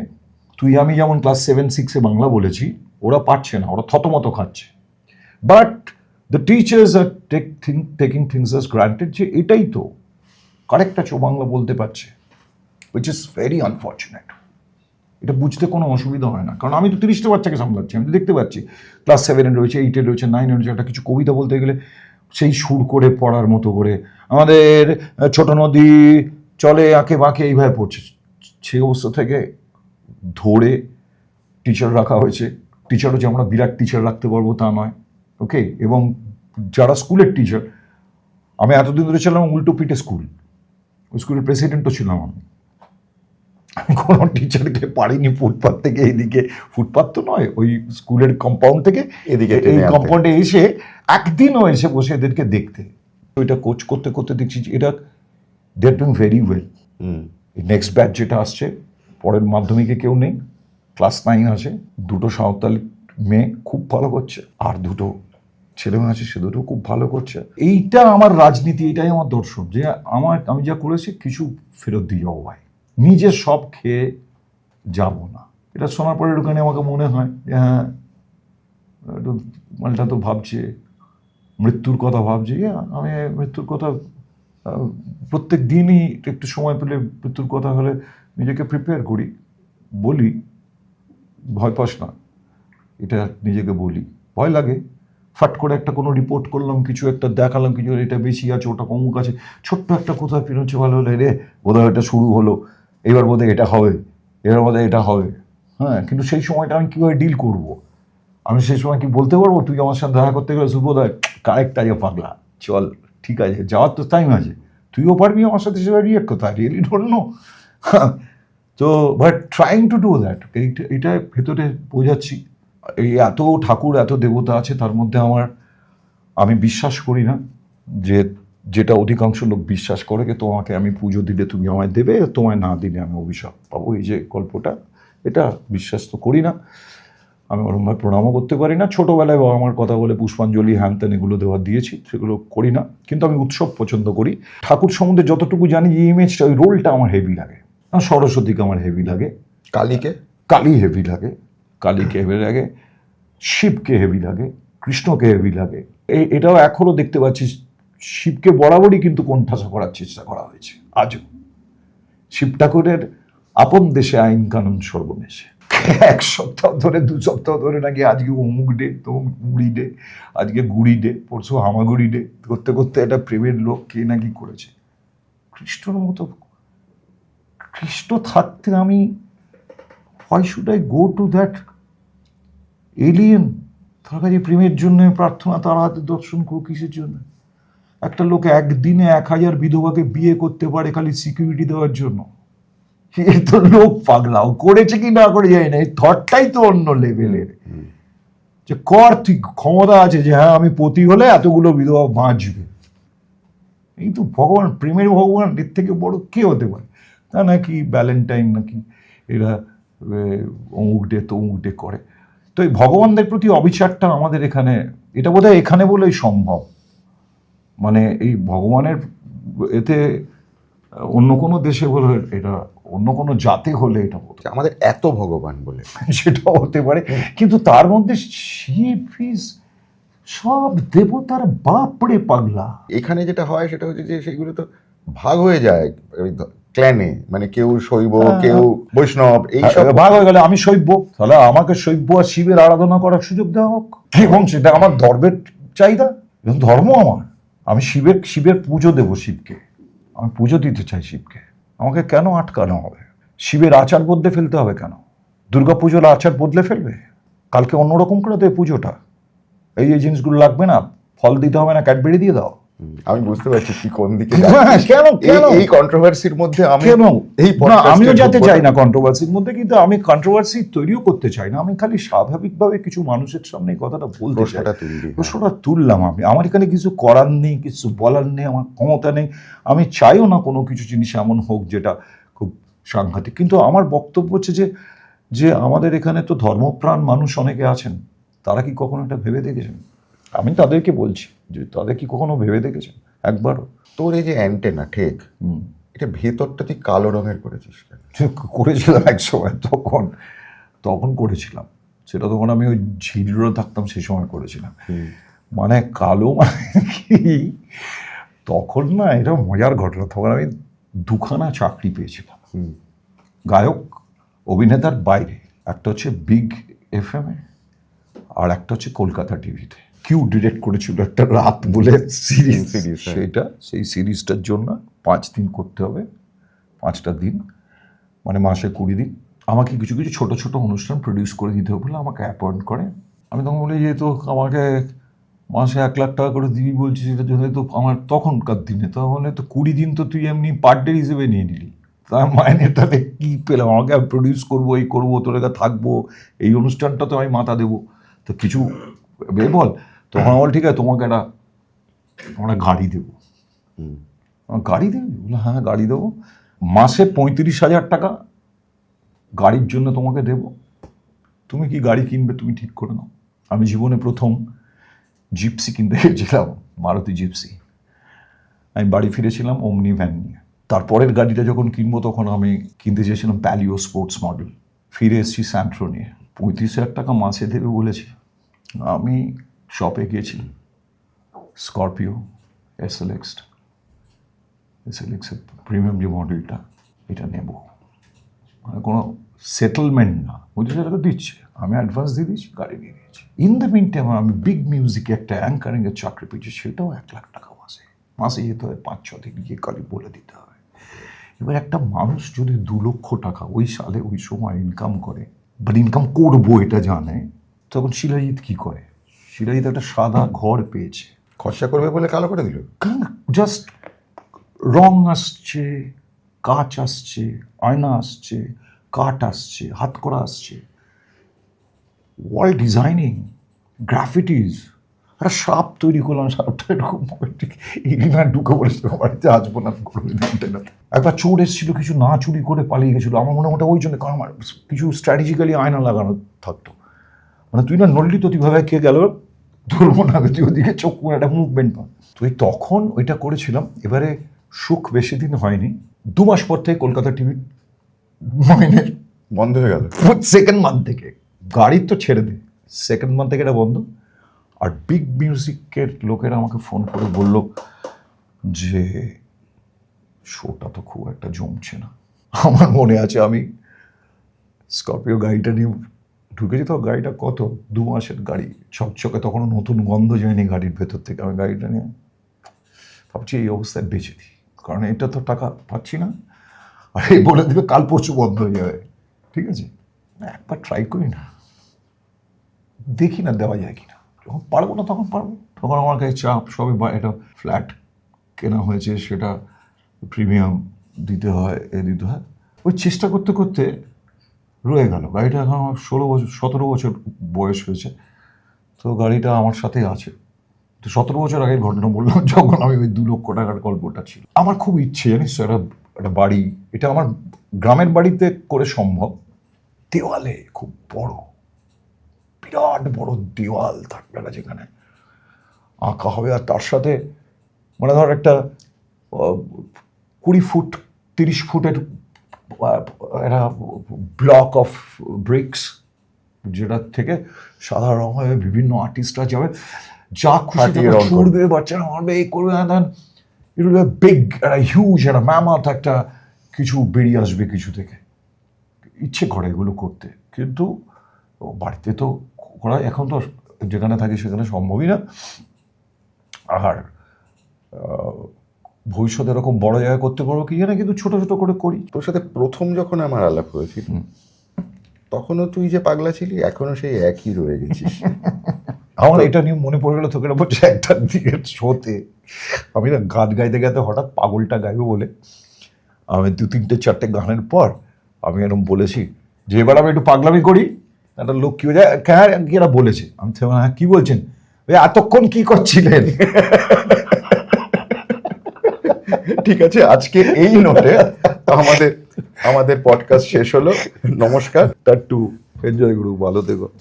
তুই আমি যেমন ক্লাস 7-6 বাংলা বলেছি, ওরা পারছে না, ওরা থতমত খাচ্ছে। But the teachers are taking things as granted, যে এটাই তো কারেক্ট আছে, ও বাংলা বলতে পারছে, উইচ ইজ ভেরি আনফর্চুনেট। এটা বুঝতে কোনো অসুবিধা হয় না, কারণ আমি তো 30টা বাচ্চাকে সামলাচ্ছি, আমি তো দেখতে পাচ্ছি ক্লাস 7-এ রয়েছে, 8-এ রয়েছে, 9-এ রয়েছে, একটা কিছু কবিতা বলতে গেলে সেই সুর করে পড়ার মতো করে, আমাদের ছোট নদী চলে আঁকে বাঁকে, এইভাবে পড়ছে। সেই অবস্থা থেকে ধরে টিচার রাখা হয়েছে। টিচারও যে আমরা বিরাট টিচার রাখতে পারবো তা নয়, ওকে। এবং যারা স্কুলের টিচার, আমি এতদিন ধরে ছিলাম উল্টো পিঠে স্কুল, ওই স্কুলের প্রেসিডেন্টও ছিলাম আমি। কোনো টিচারকে পারিনি ফুটপাথ থেকে এইদিকে, ফুটপাথ তো নয়, ওই স্কুলের কম্পাউন্ড থেকে এদিকে এই কম্পাউন্ডে এসে একদিনও এসে বসে এদেরকে দেখতে। ওইটা কোচ করতে করতে দেখছি যে এটা they are doing very well. Next batch যেটা আসছে, পরের মাধ্যমিকে কেউ নেই, ক্লাস 9 আছে, 2টো সাঁওতালি মেয়ে খুব ভালো করছে, আর 2টো ছেলে মেয়ে আছে, সে 2টো খুব ভালো করছে। এইটা আমার রাজনীতি, এটাই আমার দর্শন, যে আমি যা করেছি কিছু ফেরত দিয়ে যাবো ভাই, নিজে সব খেয়ে যাব না। এটা শোনার পরে ওখানে আমাকে মনে হয় যে হ্যাঁ, মালটা তো ভাবছে মৃত্যুর কথা, ভাবছে। আমি মৃত্যুর কথা প্রত্যেক দিনই একটু সময় পেলে মৃত্যুর কথা হলে নিজেকে প্রিপেয়ার করি, বলি, ভয় পাস না, এটা নিজেকে বলি। ভয় লাগে, ফাট করে একটা কোনো রিপোর্ট করলাম, কিছু একটা দেখালাম, কিছু এটা বেশি আছে, ওটা অমুক আছে, ছোট্ট একটা কোথায় ফিরে হচ্ছে, ভালো হলে রে বোধহয় এটা শুরু হলো, এবার বোধহয় এটা হবে, এবার বোধহয় এটা হবে। হ্যাঁ, কিন্তু সেই সময়টা আমি কীভাবে ডিল করব? আমি সেই সময় কি বলতে পারবো তুই আমার সাথে দেখা করতে গেলে সুবোধয় কারেক্ট আছে পাগলা, চল ঠিক আছে, যাওয়ার তো টাইম আছে, তুইও পারবি আমার সাথে সেভাবে রিয়েক্ট করতে, রিয়েলি ডোন্ট নো। তো but trying to do that, এটা ভেতরে বোঝাচ্ছি। এই এত ঠাকুর, এত দেবতা আছে, তার মধ্যে আমি বিশ্বাস করি না যে যেটা অধিকাংশ লোক বিশ্বাস করে, যে তোমাকে আমি পুজো দিলে তুমি আমায় দেবে, তোমায় না দিলে আমি অভিশাপ পাবো, এই যে গল্পটা, এটা বিশ্বাস তো করি না। আমি ওরমভাবে প্রণামও করতে পারি না। ছোটোবেলায় বাবা আমার কথা বলে পুষ্পাঞ্জলি হ্যান ত্যান এগুলো দেওয়া দিয়েছি, সেগুলো করি না। কিন্তু আমি উৎসব পছন্দ করি। ঠাকুর সম্বন্ধে যতটুকু জানি, যে ইমেজটা, ওই রোলটা আমার হেভি লাগে। সরস্বতীকে আমার হেভি লাগে, কালী হেভি লাগে, কালীকে হেভি লাগে, শিবকে হেভি লাগে, কৃষ্ণকে হেভি লাগে। এটাও এখনও দেখতে পাচ্ছি, শিবকে বরাবরই কিন্তু কোণঠাসা করার চেষ্টা করা হয়েছে আজও। শিব ঠাকুরের আপন দেশে আইন কানুন সর্বনেশে, 1 সপ্তাহ ধরে 2 সপ্তাহ ধরে নাকি আজকে অমুক ডে, তমুক গুড়ি ডে, আজকে গুড়ি ডে, পরশু হামাগুড়ি ডে করতে করতে একটা প্রেমের লোক কে নাকি করেছে। কৃষ্ণর মতো কৃষ্ণ থাকতে আমি why should I go to that alien? তার কাছে প্রেমের জন্য প্রার্থনা, তার হাতে দর্শন করো, কিসের জন্য? একটা লোক একদিনে 1000 বিধবাকে বিয়ে করতে পারে খালি সিকিউরিটি দেওয়ার জন্য। এই তো লোক পাগলাও, করেছে কি না করে যায় না, এই থটটাই তো অন্য লেভেলের। যে কর, তুই ক্ষমতা আছে যে হ্যাঁ আমি পতি হলে এতগুলো বিধবা বাঁচবে। এই তো ভগবান, প্রেমের ভগবান, এর থেকে বড় কে হতে পারে? তা নাকি ভ্যালেন্টাইন নাকি এরা অমুক ডে তমুক ডে করে। তো এই ভগবানদের প্রতি অবিচারটা আমাদের এখানে, এটা বোধহয় এখানে বলেই সম্ভব। মানে এই ভগবানের এতে অন্য কোনো দেশে বলে, এটা অন্য কোনো জাতে হলে এটা হতো, আমাদের এত ভগবান বলে সেটাও হতে পারে। কিন্তু তার মধ্যে শিব ইজ সব দেবতার বাপরে পাগলা। এখানে যেটা হয় সেটা হচ্ছে যে সেগুলো তো ভাগ হয়ে যায় ক্ল্যানে, মানে কেউ শৈব, কেউ বৈষ্ণব, এই সব ভাগ হয়ে গেলে আমি শৈব, তাহলে আমাকে শৈব আর শিবের আরাধনা করার সুযোগ দেওয়া হোক, এবং সেটা আমার ধর্মের চাহিদা, ধর্ম আমার। আমি শিবের পুজো দেবো, শিবকে আমি পুজো দিতে চাই, শিবকে আমাকে কেন আটকানো হবে? শিবের আচার বদলে ফেলতে হবে কেন? দুর্গাপুজোর আচার বদলে ফেলবে, কালকে অন্যরকম করে দেবে পুজোটা। এই জিনিসগুলো লাগবে না, ফল দিতে হবে না, ক্যাডবেরি দিয়ে দাও। আমি বুঝতে পারছি কি কোন দিকে হ্যাঁ, কেন কেন এই কন্ট্রোভার্সির মধ্যে আমি কেন এই না, আমিও podcastে যেতে ঢুকবো চাই না। না কন্ট্রোভার্সির মধ্যে, কিন্তু আমি কন্ট্রোভার্সি তৈরিও করতে চাই না। আমি খালি স্বাভাবিকভাবে কিছু মানুষের সামনে এই কথাটা বলতে চাই, প্রশ্নটা তুললি। প্রশ্নটা তুললাম। আমার এখানে কিছু করার নেই, কিছু বলার নেই, আমার ক্ষমতা নেই। আমি চাইও না কোনো কিছু জিনিস এমন হোক যেটা খুব সাংঘাতিক। কিন্তু আমার বক্তব্য হচ্ছে যে আমাদের এখানে তো ধর্মপ্রাণ মানুষ অনেকে আছেন, তারা কি কখনো এটা ভেবে দেখেছেন? আমি তাদেরকে বলছি যে তাদের কি কখনো ভেবে দেখেছেন একবারও? তোর এই যে অ্যান্টেনা ঠিক, এটা ভেতরটা তুই কালো রঙের করেছিস কেন? করেছিলাম এক সময়, তখন করেছিলাম সেটা। তখন আমি ওই ঝিলরো থাকতাম, সেই সময় করেছিলাম। মানে কালো মানে কি, তখন না এটা মজার ঘটনা। তখন আমি দুখানা চাকরি পেয়েছিলাম গায়ক অভিনেতার বাইরে। একটা হচ্ছে বিগ FM এ, আর একটা হচ্ছে কলকাতা টিভিতে। কিউ ডিরেক্ট করেছিল একটা রাত বলে সিরিজ, সেটা সেই সিরিজটার জন্য 5 দিন করতে হবে, 5টা দিন, মানে মাসে 20 দিন। আমাকে কিছু কিছু ছোট ছোট অনুষ্ঠান প্রডিউস করে দিতে হবে বলে আমাকে অ্যাপয়েন্ট করে। আমি তখন বলি, যেহেতু আমাকে মাসে 1 লাখ টাকা করে দিবি বলছি, সেটার জন্য তো আমার তখনকার দিনে তো মানে তো 20 দিন তো তুই এমনি পার ডে হিসেবে নিয়ে নিলি, তার মাইনেটাতে কী পেলাম? আমাকে প্রডিউস করবো, এই করবো, তোর কাছে থাকবো, এই অনুষ্ঠানটা তো আমি মাথা দেবো, তো কিছু বল। তখন বল, ঠিক আছে তোমাকে আমরা গাড়ি দেবো। গাড়ি দেবো? বলে হ্যাঁ গাড়ি দেবো, মাসে 35,000 টাকা গাড়ির জন্য তোমাকে দেবো, তুমি কি গাড়ি কিনবে তুমি ঠিক করে নাও। আমি জীবনে প্রথম জিপসি কিনতে গেছিলাম, মারুতি জিপসি। আমি বাড়ি ফিরেছিলাম ওমনি ভ্যান নিয়ে। তারপরের গাড়িটা যখন কিনবো তখন আমি কিনতে চেয়েছিলাম প্যালিও স্পোর্টস মডেল। ফিরে এসেছি স্যান্ট্রো নিয়ে, 35,000 টাকা মাসে দেবে বলেছি। আমি শপে গিয়েছি, স্করপিও SLX এর প্রিমিয়াম যে মডেলটা, এটা নেব। মানে কোনো সেটেলমেন্ট না, 25,000 টাকা দিচ্ছে, আমি অ্যাডভান্স দিয়ে দিচ্ছি, গাড়ি নিয়ে নিয়েছি। ইন দ্য মিন টাইম আমি বিগ মিউজিকে একটা অ্যাঙ্কারিংয়ের চাকরি পেয়েছি, সেটাও 1 লাখ টাকা মাসে যেতে হয়, 5-6 দিন গিয়ে কালি বলে দিতে হবে। এবার একটা মানুষ যদি 2 লক্ষ টাকা ওই সালে ওই সময় ইনকাম করে, বাট ইনকাম করবো এটা জানে, তখন শিলাজিৎ কি করে? শিলাজিৎ একটা সাদা ঘর পেয়েছে, খরচা করবে বলে কালো করে দিল। জাস্ট রং আসছে, কাচ আসছে, আয়না আসছে, কাঠ আসছে, হাত করা আসছে, ওয়াল ডিজাইনিং, গ্রাফিটিস। একটা সাপ তৈরি করলাম, সাপটা এরকম এখানে ঢুকে পড়েছিল, বাড়িতে আসবো না, করবে না। একবার চোর এসেছিল, কিছু না চুরি করে পালিয়ে গেছিলো। আমার মনে হয় ওই জন্য, কারণ আমার কিছু স্ট্র্যাটেজিক্যালি আয়না লাগানো থাকতো। মানে তুই না নড়লি তো তুই ভাবে কে গেল, ধরবো না, তুই ওদিকে চোখ করে একটা মুভমেন্ট পা। তুই তখন ওইটা করেছিলাম। এবারে সুখ বেশি দিন হয়নি, 2 মাস পর থেকে কলকাতা টিভির মাইনের বন্ধ হয়ে গেল। সেকেন্ড মান্থ থেকে। গাড়ির তো ছেড়ে দে, সেকেন্ড মান্থ থেকে এটা বন্ধ। আর বিগ মিউজিকের লোকেরা আমাকে ফোন করে বলল যে শোটা তো খুব একটা জমছে না। আমার মনে আছে আমি স্করপিও গাড়িটা নিয়ে ঢুকেছি, তো গাড়িটা কত 2 মাসের গাড়ি, ছকছকে, তখনও নতুন গন্ধ যায়নি গাড়ির ভেতর থেকে। আমি গাড়িটা নিয়ে ভাবছি এই অবস্থায় বেঁচে দিই, কারণ এটা তো টাকা পাচ্ছি না, আর এই বলে দেবে কাল পরশু বন্ধ হয়ে যাবে। ঠিক আছে, একবার ট্রাই করি না, দেখি না দেওয়া যায় কিনা। যখন পারবো না তখন পারবো, তখন আমার কাছে চাপ। সবে একটা ফ্ল্যাট কেনা হয়েছে, সেটা প্রিমিয়াম দিতে হয়, দিতে হয়। ওই চেষ্টা করতে করতে রয়ে গেল। গাড়িটা এখন আমার 17 বছর বয়স হয়েছে, তো গাড়িটা আমার সাথেই আছে। তো 17 বছর আগের ঘটনা বললাম, যখন আমি ওই 2 লক্ষ টাকার গল্পটা ছিল। আমার খুব ইচ্ছে জানিস তো, একটা বাড়ি, এটা আমার গ্রামের বাড়িতে করে সম্ভব, দেওয়ালে খুব বড়, বিরাট বড় দেওয়াল থাকবে না, যেখানে আঁকা হবে, আর তার সাথে মানে ধর একটা 20 ফুট 30 ফুটের একটা ব্লক অফ ব্রিক্স, যেটা থেকে সাদা রং হয়ে বিভিন্ন আর্টিস্টরা যাবে, যা খুশি ছুড়বে, বাচ্চারা মারবে, এই করবে, ইট উইল বি বিগ, একটা হিউজ, একটা ম্যামথ একটা কিছু বেরিয়ে আসবে কিছু থেকে। ইচ্ছে করে এগুলো করতে, কিন্তু বাড়িতে তো করা এখন তো যেখানে থাকি সেখানে সম্ভবই না। আর ভবিষ্যতে এরকম বড় জায়গা করতে পারবো কি জানে, কিন্তু ছোট ছোট করে করি। তোর সাথে প্রথম যখন আমার আলাপ হয়েছিল তখনও তুই যে পাগলা ছিলি এখনো সেই একই রয়ে গেছিস। আমার এটা নিয়ে মনে পড়ে গেল, তোকে না বলছে একটা দিকে শোতে আমি না গান গাইতে গাইতে হঠাৎ পাগলটা গাইবো বলে আমি 2-3-4টে গানের পর আমি এরকম বলেছি যে এবার আমি একটু পাগলামি করি। একটা লোক কি হয়ে যায়, কি এরা বলেছে, আমি তো হ্যাঁ কি বলছেন, ওই এতক্ষণ কি করছিলেন। ঠিক আছে, আজকে এই নোটে আমাদের পডকাস্ট শেষ হলো। নমস্কার। টাট্টু, এনজয় করুক, ভালো থেকো।